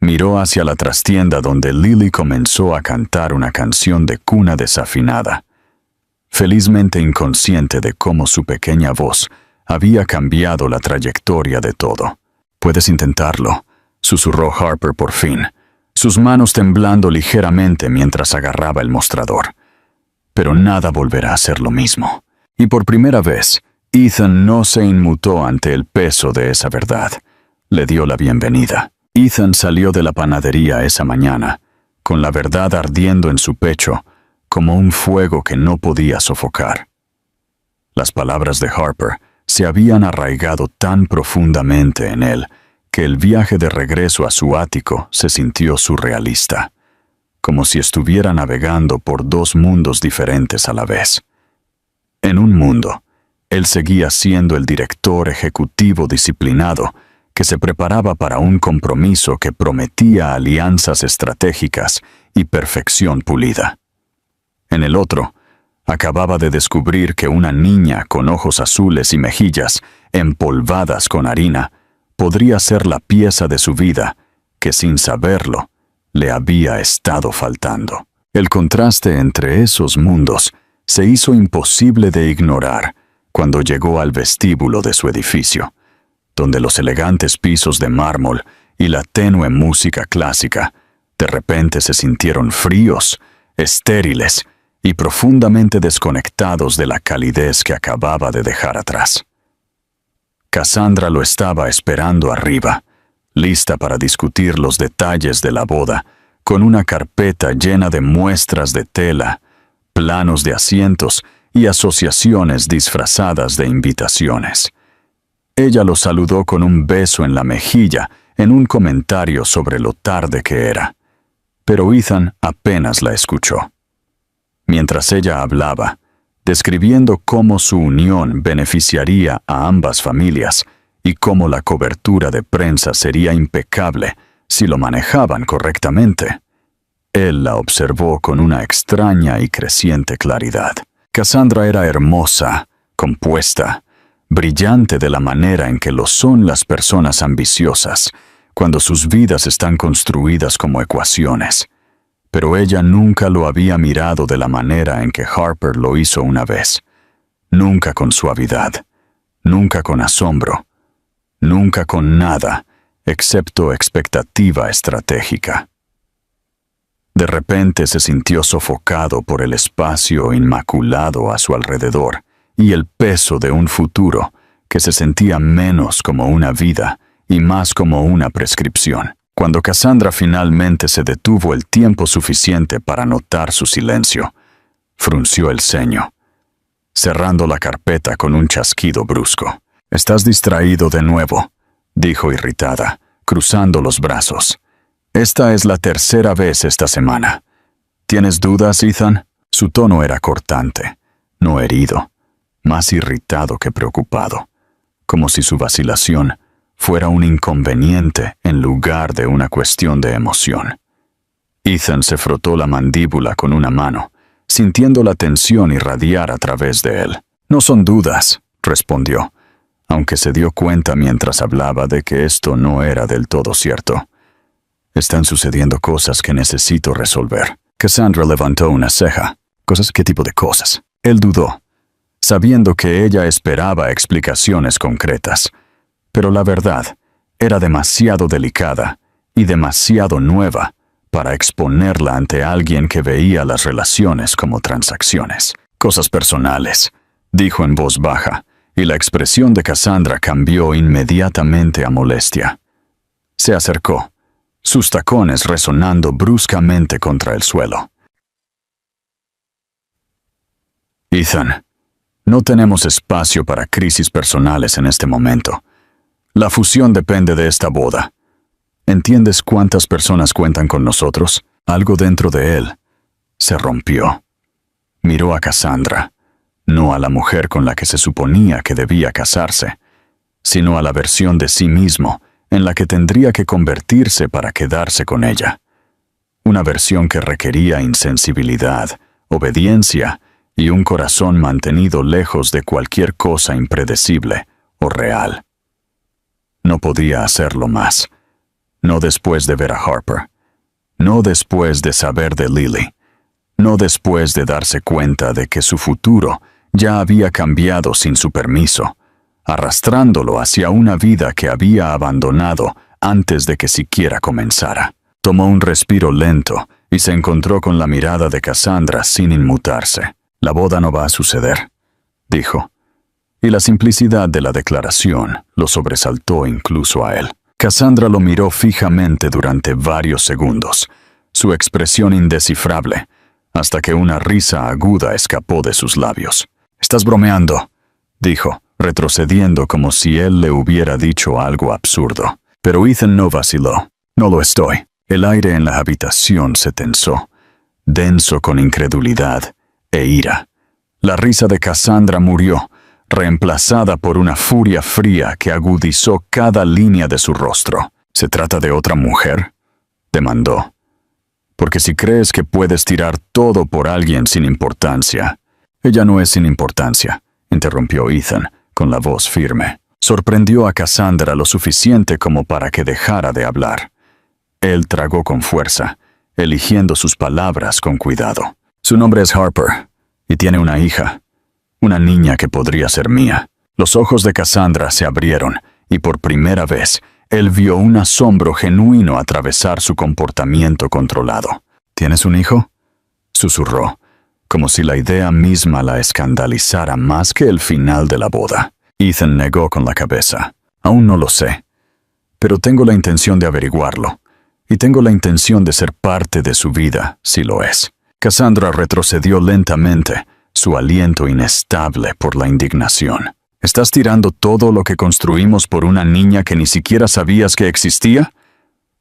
miró hacia la trastienda donde Lily comenzó a cantar una canción de cuna desafinada, felizmente inconsciente de cómo su pequeña voz había cambiado la trayectoria de todo. «Puedes intentarlo», susurró Harper por fin, sus manos temblando ligeramente mientras agarraba el mostrador. Pero nada volverá a ser lo mismo. Y por primera vez, Ethan no se inmutó ante el peso de esa verdad. Le dio la bienvenida. Ethan salió de la panadería esa mañana, con la verdad ardiendo en su pecho, como un fuego que no podía sofocar. Las palabras de Harper se habían arraigado tan profundamente en él que el viaje de regreso a su ático se sintió surrealista, como si estuviera navegando por 2 mundos diferentes a la vez. En un mundo, él seguía siendo el director ejecutivo disciplinado que se preparaba para un compromiso que prometía alianzas estratégicas y perfección pulida. En el otro, acababa de descubrir que una niña con ojos azules y mejillas empolvadas con harina podría ser la pieza de su vida que, sin saberlo, le había estado faltando. El contraste entre esos mundos se hizo imposible de ignorar cuando llegó al vestíbulo de su edificio, donde los elegantes pisos de mármol y la tenue música clásica de repente se sintieron fríos, estériles y profundamente desconectados de la calidez que acababa de dejar atrás. Cassandra lo estaba esperando arriba, lista para discutir los detalles de la boda, con una carpeta llena de muestras de tela, planos de asientos y asociaciones disfrazadas de invitaciones. Ella lo saludó con un beso en la mejilla en un comentario sobre lo tarde que era, pero Ethan apenas la escuchó. Mientras ella hablaba, describiendo cómo su unión beneficiaría a ambas familias y cómo la cobertura de prensa sería impecable si lo manejaban correctamente, él la observó con una extraña y creciente claridad. Cassandra era hermosa, compuesta, brillante de la manera en que lo son las personas ambiciosas, cuando sus vidas están construidas como ecuaciones. Pero ella nunca lo había mirado de la manera en que Harper lo hizo una vez. Nunca con suavidad, nunca con asombro, nunca con nada, excepto expectativa estratégica. De repente se sintió sofocado por el espacio inmaculado a su alrededor y el peso de un futuro que se sentía menos como una vida y más como una prescripción. Cuando Cassandra finalmente se detuvo el tiempo suficiente para notar su silencio, frunció el ceño, cerrando la carpeta con un chasquido brusco. «Estás distraído de nuevo», dijo irritada, cruzando los brazos. «Esta es la 3ª vez esta semana. ¿Tienes dudas, Ethan?» Su tono era cortante, no herido, más irritado que preocupado, como si su vacilación fuera un inconveniente en lugar de una cuestión de emoción. Ethan se frotó la mandíbula con una mano, sintiendo la tensión irradiar a través de él. «No son dudas», respondió, aunque se dio cuenta mientras hablaba de que esto no era del todo cierto. «Están sucediendo cosas que necesito resolver». Cassandra levantó una ceja. «¿Cosas? ¿Qué tipo de cosas?» Él dudó, sabiendo que ella esperaba explicaciones concretas. Pero la verdad era demasiado delicada y demasiado nueva para exponerla ante alguien que veía las relaciones como transacciones. «Cosas personales», dijo en voz baja, y la expresión de Cassandra cambió inmediatamente a molestia. Se acercó, sus tacones resonando bruscamente contra el suelo. Ethan, no tenemos espacio para crisis personales en este momento. La fusión depende de esta boda. ¿Entiendes cuántas personas cuentan con nosotros? Algo dentro de él se rompió. Miró a Cassandra, no a la mujer con la que se suponía que debía casarse, sino a la versión de sí mismo en la que tendría que convertirse para quedarse con ella. Una versión que requería insensibilidad, obediencia y un corazón mantenido lejos de cualquier cosa impredecible o real. No podía hacerlo más. No después de ver a Harper. No después de saber de Lily. No después de darse cuenta de que su futuro ya había cambiado sin su permiso, arrastrándolo hacia una vida que había abandonado antes de que siquiera comenzara. Tomó un respiro lento y se encontró con la mirada de Cassandra sin inmutarse. «La boda no va a suceder», dijo. Y la simplicidad de la declaración lo sobresaltó incluso a él. Cassandra lo miró fijamente durante varios segundos, su expresión indescifrable, hasta que una risa aguda escapó de sus labios. «Estás bromeando», dijo, retrocediendo como si él le hubiera dicho algo absurdo. Pero Ethan no vaciló. «No lo estoy». El aire en la habitación se tensó, denso con incredulidad e ira. La risa de Cassandra murió, reemplazada por una furia fría que agudizó cada línea de su rostro. «¿Se trata de otra mujer?», demandó. «Porque si crees que puedes tirar todo por alguien sin importancia». «Ella no es sin importancia», interrumpió Ethan, con la voz firme. Sorprendió a Cassandra lo suficiente como para que dejara de hablar. Él tragó con fuerza, eligiendo sus palabras con cuidado. «Su nombre es Harper, y tiene una hija. Una niña que podría ser mía». Los ojos de Cassandra se abrieron, y por primera vez, él vio un asombro genuino atravesar su comportamiento controlado. «¿Tienes un hijo?», susurró, como si la idea misma la escandalizara más que el final de la boda. Ethan negó con la cabeza. «Aún no lo sé, pero tengo la intención de averiguarlo, y tengo la intención de ser parte de su vida, si lo es». Cassandra retrocedió lentamente, su aliento inestable por la indignación. «¿Estás tirando todo lo que construimos por una niña que ni siquiera sabías que existía?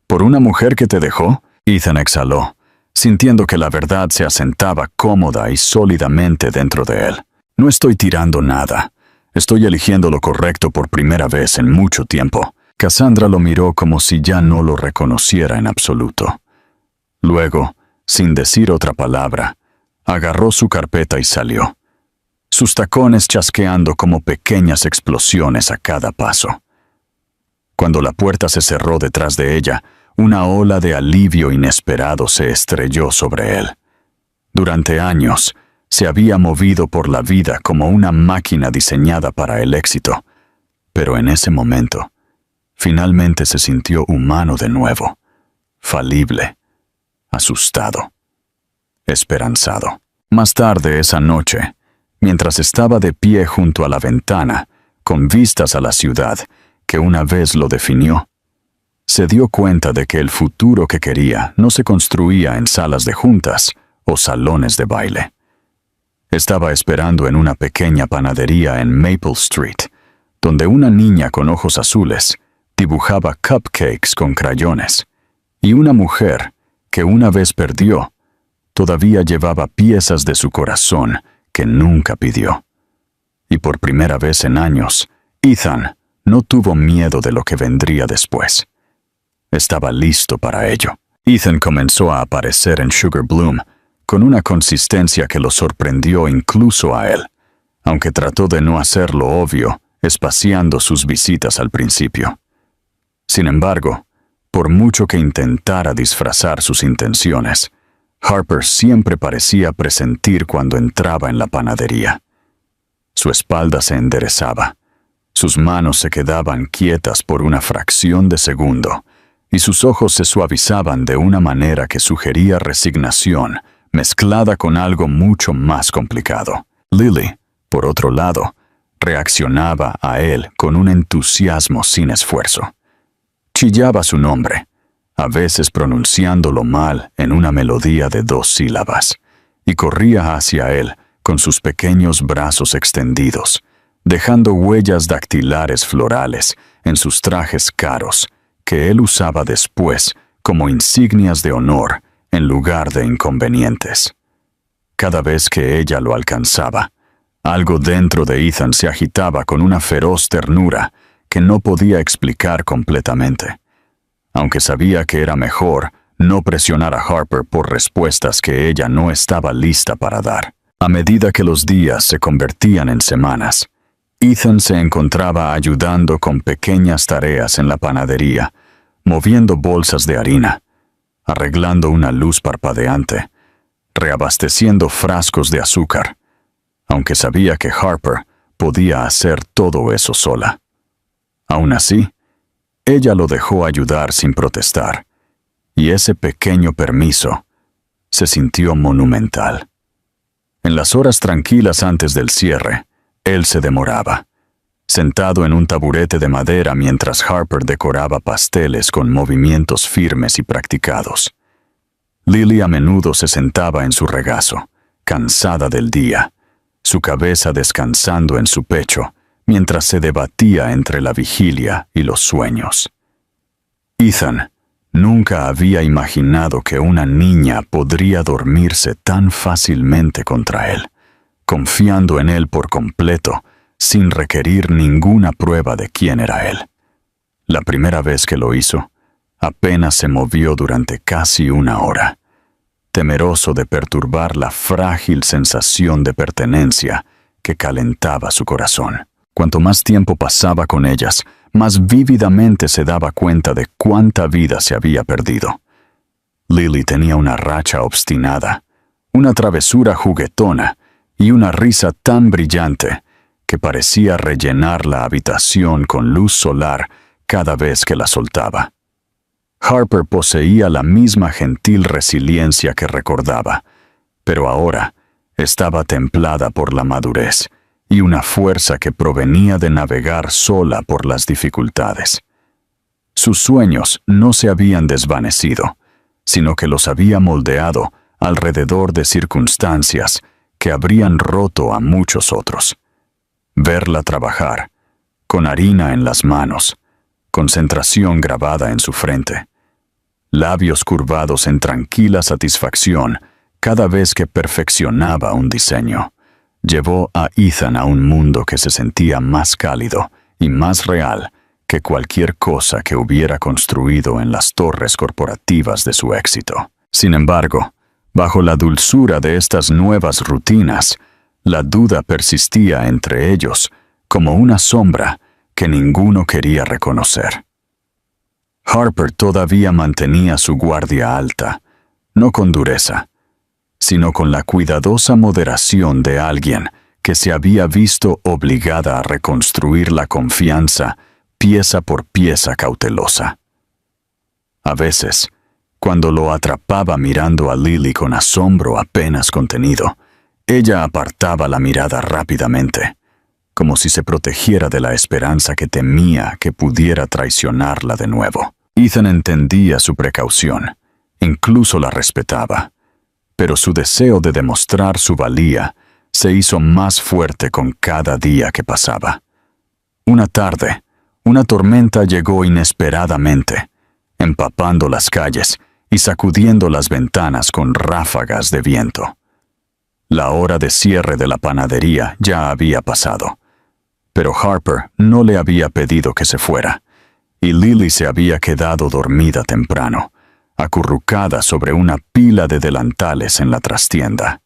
¿Por una mujer que te dejó?». Ethan exhaló, sintiendo que la verdad se asentaba cómoda y sólidamente dentro de él. «No estoy tirando nada. Estoy eligiendo lo correcto por primera vez en mucho tiempo». Cassandra lo miró como si ya no lo reconociera en absoluto. Luego, sin decir otra palabra, agarró su carpeta y salió, sus tacones chasqueando como pequeñas explosiones a cada paso. Cuando la puerta se cerró detrás de ella, una ola de alivio inesperado se estrelló sobre él. Durante años, se había movido por la vida como una máquina diseñada para el éxito, pero en ese momento, finalmente se sintió humano de nuevo, falible, asustado, esperanzado. Más tarde esa noche, mientras estaba de pie junto a la ventana, con vistas a la ciudad que una vez lo definió, se dio cuenta de que el futuro que quería no se construía en salas de juntas o salones de baile. Estaba esperando en una pequeña panadería en Maple Street, donde una niña con ojos azules dibujaba cupcakes con crayones, y una mujer que una vez perdió, todavía llevaba piezas de su corazón que nunca pidió. Y por primera vez en años, Ethan no tuvo miedo de lo que vendría después. Estaba listo para ello. Ethan comenzó a aparecer en Sugar Bloom con una consistencia que lo sorprendió incluso a él, aunque trató de no hacerlo obvio, espaciando sus visitas al principio. Sin embargo, por mucho que intentara disfrazar sus intenciones, Harper siempre parecía presentir cuando entraba en la panadería. Su espalda se enderezaba, sus manos se quedaban quietas por una fracción de segundo, y sus ojos se suavizaban de una manera que sugería resignación, mezclada con algo mucho más complicado. Lily, por otro lado, reaccionaba a él con un entusiasmo sin esfuerzo. Chillaba su nombre, a veces pronunciándolo mal en una melodía de 2 sílabas, y corría hacia él con sus pequeños brazos extendidos, dejando huellas dactilares florales en sus trajes caros, que él usaba después como insignias de honor en lugar de inconvenientes. Cada vez que ella lo alcanzaba, algo dentro de Ethan se agitaba con una feroz ternura que no podía explicar completamente, aunque sabía que era mejor no presionar a Harper por respuestas que ella no estaba lista para dar. A medida que los días se convertían en semanas, Ethan se encontraba ayudando con pequeñas tareas en la panadería, moviendo bolsas de harina, arreglando una luz parpadeante, reabasteciendo frascos de azúcar, aunque sabía que Harper podía hacer todo eso sola. Aún así, ella lo dejó ayudar sin protestar, y ese pequeño permiso se sintió monumental. En las horas tranquilas antes del cierre, él se demoraba, sentado en un taburete de madera mientras Harper decoraba pasteles con movimientos firmes y practicados. Lily a menudo se sentaba en su regazo, cansada del día, su cabeza descansando en su pecho, mientras se debatía entre la vigilia y los sueños. Ethan nunca había imaginado que una niña podría dormirse tan fácilmente contra él, confiando en él por completo, sin requerir ninguna prueba de quién era él. La primera vez que lo hizo, apenas se movió durante casi una hora, temeroso de perturbar la frágil sensación de pertenencia que calentaba su corazón. Cuanto más tiempo pasaba con ellas, más vívidamente se daba cuenta de cuánta vida se había perdido. Lily tenía una racha obstinada, una travesura juguetona y una risa tan brillante que parecía rellenar la habitación con luz solar cada vez que la soltaba. Harper poseía la misma gentil resiliencia que recordaba, pero ahora estaba templada por la madurez y una fuerza que provenía de navegar sola por las dificultades. Sus sueños no se habían desvanecido, sino que los había moldeado alrededor de circunstancias que habrían roto a muchos otros. Verla trabajar, con harina en las manos, concentración grabada en su frente, labios curvados en tranquila satisfacción cada vez que perfeccionaba un diseño, llevó a Ethan a un mundo que se sentía más cálido y más real que cualquier cosa que hubiera construido en las torres corporativas de su éxito. Sin embargo, bajo la dulzura de estas nuevas rutinas, la duda persistía entre ellos como una sombra que ninguno quería reconocer. Harper todavía mantenía su guardia alta, no con dureza, sino con la cuidadosa moderación de alguien que se había visto obligada a reconstruir la confianza pieza por pieza cautelosa. A veces, cuando lo atrapaba mirando a Lily con asombro apenas contenido, ella apartaba la mirada rápidamente, como si se protegiera de la esperanza que temía que pudiera traicionarla de nuevo. Ethan entendía su precaución, incluso la respetaba, pero su deseo de demostrar su valía se hizo más fuerte con cada día que pasaba. Una tarde, una tormenta llegó inesperadamente, empapando las calles y sacudiendo las ventanas con ráfagas de viento. La hora de cierre de la panadería ya había pasado, pero Harper no le había pedido que se fuera, y Lily se había quedado dormida temprano, acurrucada sobre una pila de delantales en la trastienda.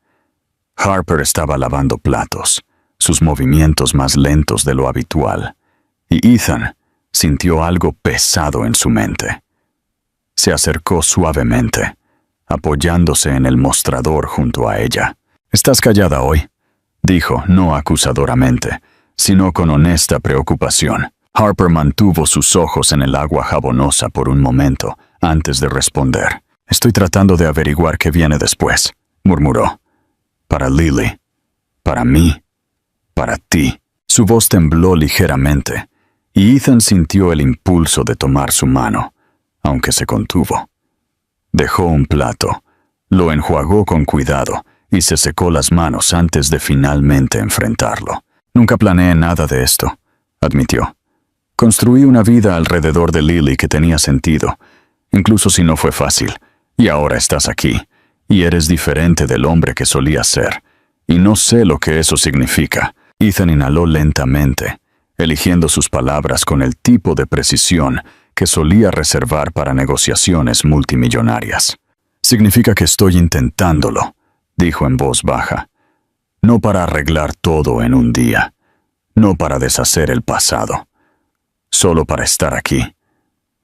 Harper estaba lavando platos, sus movimientos más lentos de lo habitual, y Ethan sintió algo pesado en su mente. Se acercó suavemente, apoyándose en el mostrador junto a ella. «¿Estás callada hoy?», dijo, no acusadoramente, sino con honesta preocupación. Harper mantuvo sus ojos en el agua jabonosa por un momento antes de responder. «Estoy tratando de averiguar qué viene después», murmuró. «Para Lily, para mí, para ti». Su voz tembló ligeramente, y Ethan sintió el impulso de tomar su mano, aunque se contuvo. Dejó un plato, lo enjuagó con cuidado y se secó las manos antes de finalmente enfrentarlo. Nunca planeé nada de esto, admitió. Construí una vida alrededor de Lily que tenía sentido, incluso si no fue fácil, y ahora estás aquí, y eres diferente del hombre que solías ser, y no sé lo que eso significa. Ethan inhaló lentamente, eligiendo sus palabras con el tipo de precisión que solía reservar para negociaciones multimillonarias. Significa que estoy intentándolo, dijo en voz baja. No para arreglar todo en un día, no para deshacer el pasado, solo para estar aquí,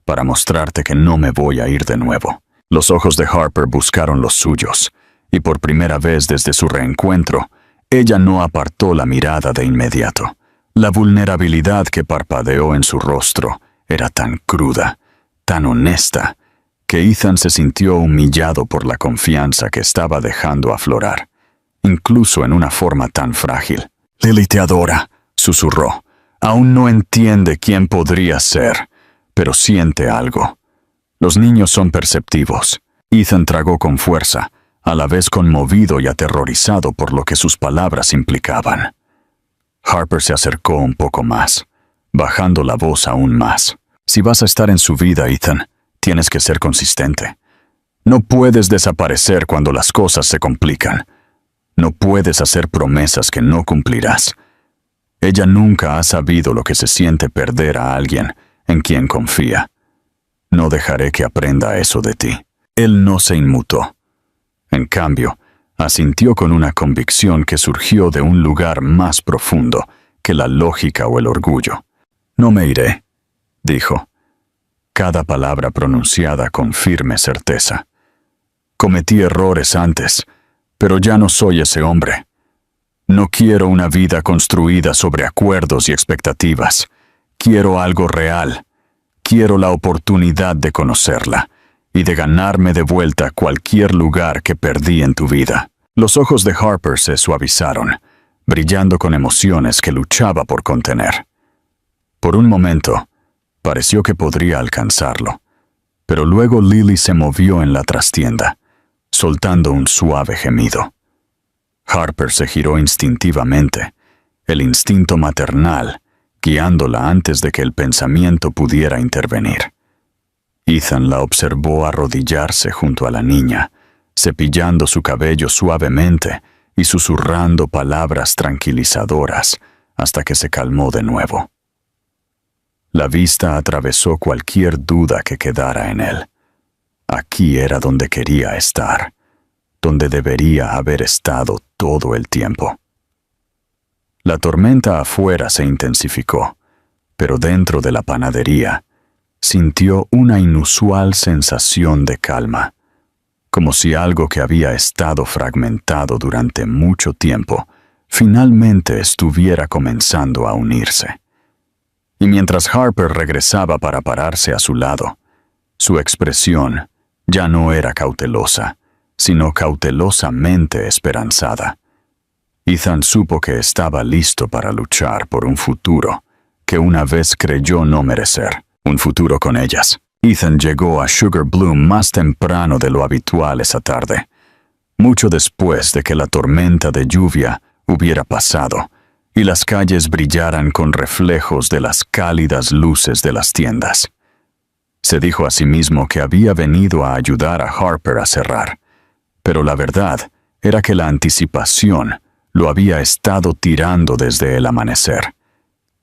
para mostrarte que no me voy a ir de nuevo. Los ojos de Harper buscaron los suyos, y por primera vez desde su reencuentro, ella no apartó la mirada de inmediato. La vulnerabilidad que parpadeó en su rostro era tan cruda, tan honesta, que Ethan se sintió humillado por la confianza que estaba dejando aflorar, incluso en una forma tan frágil. «Lily te adora», susurró. «Aún no entiende quién podría ser, pero siente algo. Los niños son perceptivos». Ethan tragó con fuerza, a la vez conmovido y aterrorizado por lo que sus palabras implicaban. Harper se acercó un poco más, bajando la voz aún más. «Si vas a estar en su vida, Ethan, tienes que ser consistente. No puedes desaparecer cuando las cosas se complican. No puedes hacer promesas que no cumplirás. Ella nunca ha sabido lo que se siente perder a alguien en quien confía. No dejaré que aprenda eso de ti». Él no se inmutó. En cambio, asintió con una convicción que surgió de un lugar más profundo que la lógica o el orgullo. «No me iré», dijo, cada palabra pronunciada con firme certeza. «Cometí errores antes, pero ya no soy ese hombre. No quiero una vida construida sobre acuerdos y expectativas. Quiero algo real. Quiero la oportunidad de conocerla y de ganarme de vuelta cualquier lugar que perdí en tu vida». Los ojos de Harper se suavizaron, brillando con emociones que luchaba por contener. Por un momento, pareció que podría alcanzarlo, pero luego Lily se movió en la trastienda, soltando un suave gemido. Harper se giró instintivamente, el instinto maternal, guiándola antes de que el pensamiento pudiera intervenir. Ethan la observó arrodillarse junto a la niña, cepillando su cabello suavemente y susurrando palabras tranquilizadoras hasta que se calmó de nuevo. La vista atravesó cualquier duda que quedara en él. Aquí era donde quería estar, donde debería haber estado todo el tiempo. La tormenta afuera se intensificó, pero dentro de la panadería sintió una inusual sensación de calma, como si algo que había estado fragmentado durante mucho tiempo finalmente estuviera comenzando a unirse. Y mientras Harper regresaba para pararse a su lado, su expresión ya no era cautelosa, sino cautelosamente esperanzada. Ethan supo que estaba listo para luchar por un futuro que una vez creyó no merecer, un futuro con ellas. Ethan llegó a Sugar Bloom más temprano de lo habitual esa tarde, mucho después de que la tormenta de lluvia hubiera pasado y las calles brillaran con reflejos de las cálidas luces de las tiendas. Se dijo a sí mismo que había venido a ayudar a Harper a cerrar, pero la verdad era que la anticipación lo había estado tirando desde el amanecer,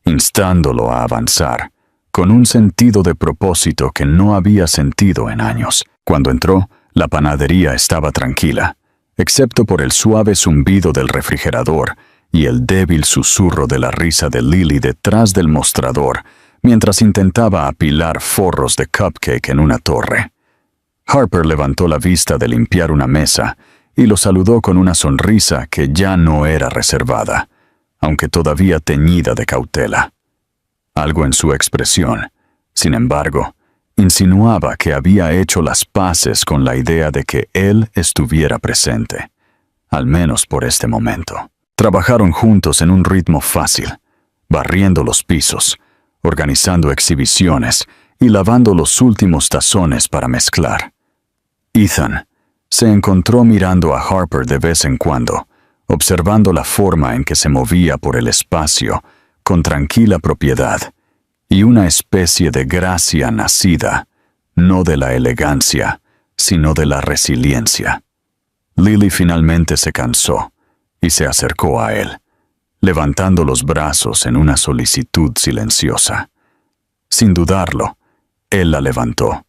instándolo a avanzar, con un sentido de propósito que no había sentido en años. Cuando entró, la panadería estaba tranquila, excepto por el suave zumbido del refrigerador y el débil susurro de la risa de Lily detrás del mostrador, mientras intentaba apilar forros de cupcake en una torre. Harper levantó la vista de limpiar una mesa y lo saludó con una sonrisa que ya no era reservada, aunque todavía teñida de cautela. Algo en su expresión, sin embargo, insinuaba que había hecho las paces con la idea de que él estuviera presente, al menos por este momento. Trabajaron juntos en un ritmo fácil, barriendo los pisos, organizando exhibiciones y lavando los últimos tazones para mezclar. Ethan, Se encontró mirando a Harper de vez en cuando, observando la forma en que se movía por el espacio, con tranquila propiedad, y una especie de gracia nacida, no de la elegancia, sino de la resiliencia. Lily finalmente se cansó y se acercó a él, levantando los brazos en una solicitud silenciosa. Sin dudarlo, él la levantó,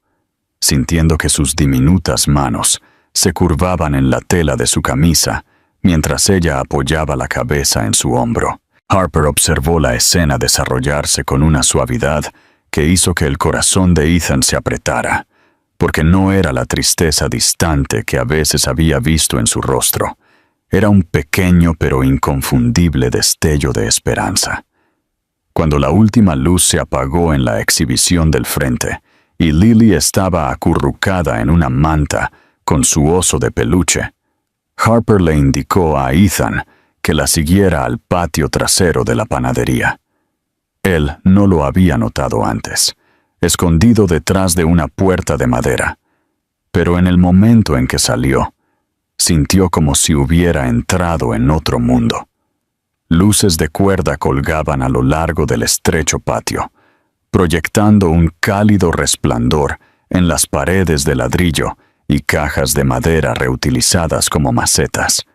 sintiendo que sus diminutas manos se curvaban en la tela de su camisa mientras ella apoyaba la cabeza en su hombro. Harper observó la escena desarrollarse con una suavidad que hizo que el corazón de Ethan se apretara, porque no era la tristeza distante que a veces había visto en su rostro. Era un pequeño pero inconfundible destello de esperanza. Cuando la última luz se apagó en la exhibición del frente y Lily estaba acurrucada en una manta con su oso de peluche, Harper le indicó a Ethan que la siguiera al patio trasero de la panadería. Él no lo había notado antes, escondido detrás de una puerta de madera, pero en el momento en que salió, sintió como si hubiera entrado en otro mundo. Luces de cuerda colgaban a lo largo del estrecho patio, proyectando un cálido resplandor en las paredes de ladrillo y cajas de madera reutilizadas como macetas.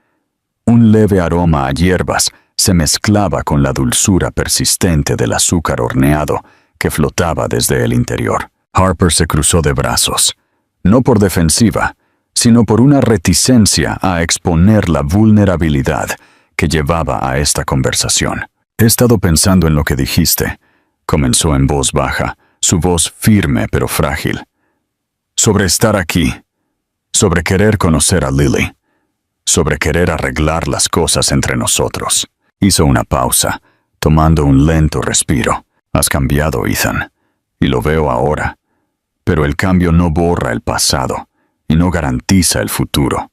Un leve aroma a hierbas se mezclaba con la dulzura persistente del azúcar horneado que flotaba desde el interior. Harper se cruzó de brazos, no por defensiva, sino por una reticencia a exponer la vulnerabilidad que llevaba a esta conversación. «He estado pensando en lo que dijiste», comenzó en voz baja, su voz firme pero frágil. «Sobre estar aquí, sobre querer conocer a Lily, sobre querer arreglar las cosas entre nosotros». Hizo una pausa, tomando un lento respiro. «Has cambiado, Ethan, y lo veo ahora. Pero el cambio no borra el pasado y no garantiza el futuro.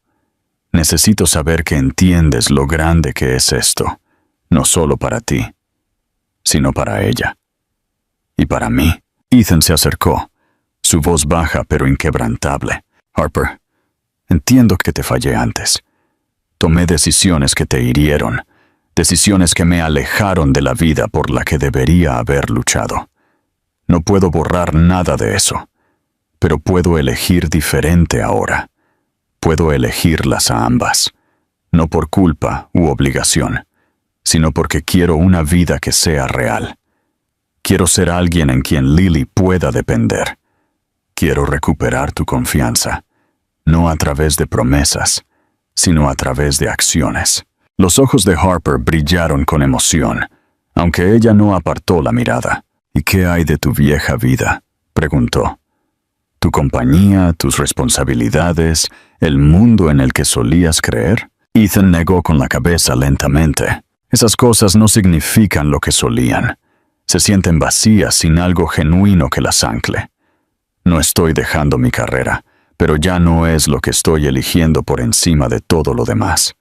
Necesito saber que entiendes lo grande que es esto, no solo para ti, sino para ella. Y para mí». Ethan se acercó, su voz baja pero inquebrantable. «Harper, entiendo que te fallé antes. Tomé decisiones que te hirieron, decisiones que me alejaron de la vida por la que debería haber luchado. No puedo borrar nada de eso, pero puedo elegir diferente ahora. Puedo elegirlas a ambas, no por culpa u obligación, sino porque quiero una vida que sea real. Quiero ser alguien en quien Lily pueda depender. Quiero recuperar tu confianza, no a través de promesas, sino a través de acciones». Los ojos de Harper brillaron con emoción, aunque ella no apartó la mirada. «¿Y qué hay de tu vieja vida?», preguntó. «¿Tu compañía, tus responsabilidades, el mundo en el que solías creer?» Ethan negó con la cabeza lentamente. «Esas cosas no significan lo que solían. Se sienten vacías sin algo genuino que las ancle. No estoy dejando mi carrera, pero ya no es lo que estoy eligiendo por encima de todo lo demás.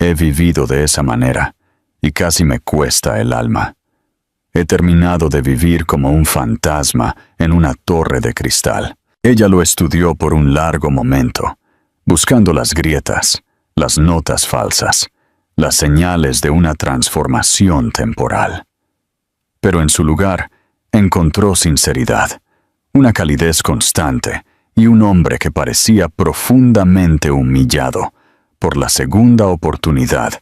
He vivido de esa manera, y casi me cuesta el alma. He terminado de vivir como un fantasma en una torre de cristal». Ella lo estudió por un largo momento, buscando las grietas, las notas falsas, las señales de una transformación temporal. Pero en su lugar, encontró sinceridad, una calidez constante y un hombre que parecía profundamente humillado por la segunda oportunidad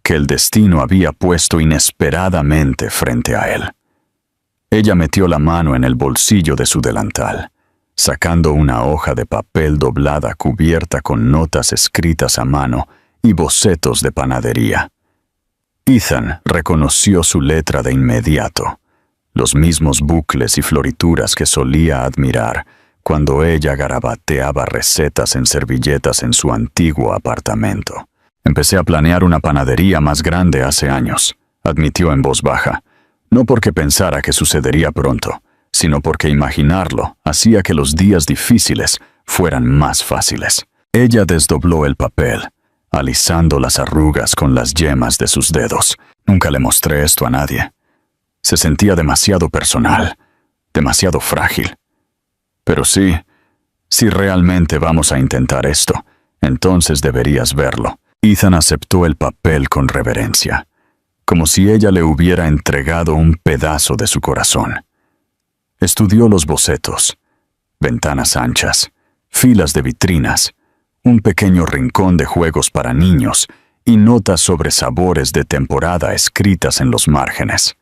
que el destino había puesto inesperadamente frente a él. Ella metió la mano en el bolsillo de su delantal, sacando una hoja de papel doblada cubierta con notas escritas a mano y bocetos de panadería. Ethan reconoció su letra de inmediato, los mismos bucles y florituras que solía admirar cuando ella garabateaba recetas en servilletas en su antiguo apartamento. «Empecé a planear una panadería más grande hace años», admitió en voz baja, no porque pensara que sucedería pronto, sino porque imaginarlo hacía que los días difíciles fueran más fáciles. Ella desdobló el papel, alisando las arrugas con las yemas de sus dedos. «Nunca le mostré esto a nadie. Se sentía demasiado personal, demasiado frágil. Pero sí realmente vamos a intentar esto, Entonces deberías verlo. Ethan aceptó el papel con reverencia, como si ella le hubiera entregado un pedazo de su corazón. Estudió los bocetos, ventanas anchas, filas de vitrinas, un pequeño rincón de juegos para niños y notas sobre sabores de temporada escritas en los márgenes.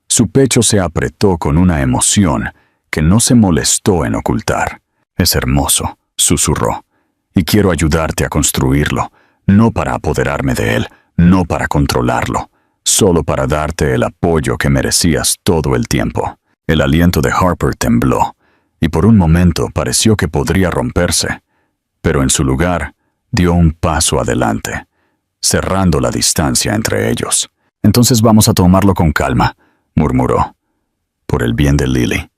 Su pecho se apretó con una emoción que no se molestó en ocultar. «Es hermoso», susurró, «y quiero ayudarte a construirlo, no para apoderarme de él, no para controlarlo, solo para darte el apoyo que merecías todo el tiempo». El aliento de Harper tembló, y por un momento pareció que podría romperse, pero en su lugar dio un paso adelante, cerrando la distancia entre ellos. «Entonces vamos a tomarlo con calma», murmuró. «Por el bien de Lily,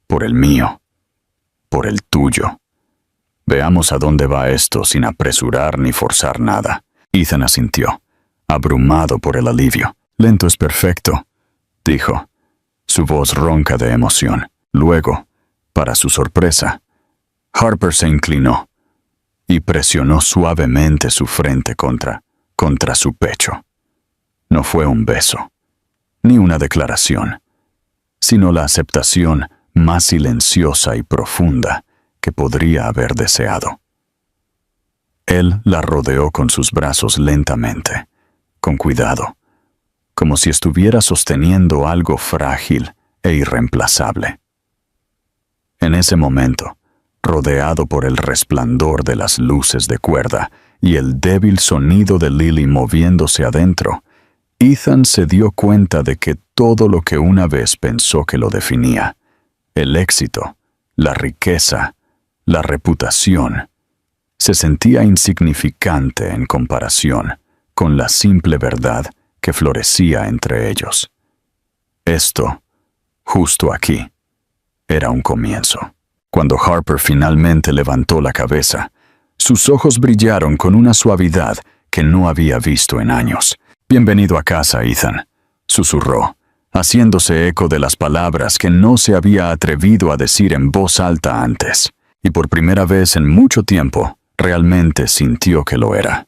por el mío, por el tuyo. Veamos a dónde va esto sin apresurar ni forzar nada». Ethan asintió, abrumado por el alivio. «Lento es perfecto», dijo, su voz ronca de emoción. Luego, para su sorpresa, Harper se inclinó y presionó suavemente su frente contra su pecho. No fue un beso, ni una declaración, sino la aceptación más silenciosa y profunda que podría haber deseado. Él la rodeó con sus brazos lentamente, con cuidado, como si estuviera sosteniendo algo frágil e irreemplazable. En ese momento, rodeado por el resplandor de las luces de cuerda y el débil sonido de Lily moviéndose adentro, Ethan se dio cuenta de que todo lo que una vez pensó que lo definía, el éxito, la riqueza, la reputación, se sentía insignificante en comparación con la simple verdad que florecía entre ellos. Esto, justo aquí, era un comienzo. Cuando Harper finalmente levantó la cabeza, sus ojos brillaron con una suavidad que no había visto en años. «Bienvenido a casa, Ethan», susurró, haciéndose eco de las palabras que no se había atrevido a decir en voz alta antes, y por primera vez en mucho tiempo realmente sintió que lo era.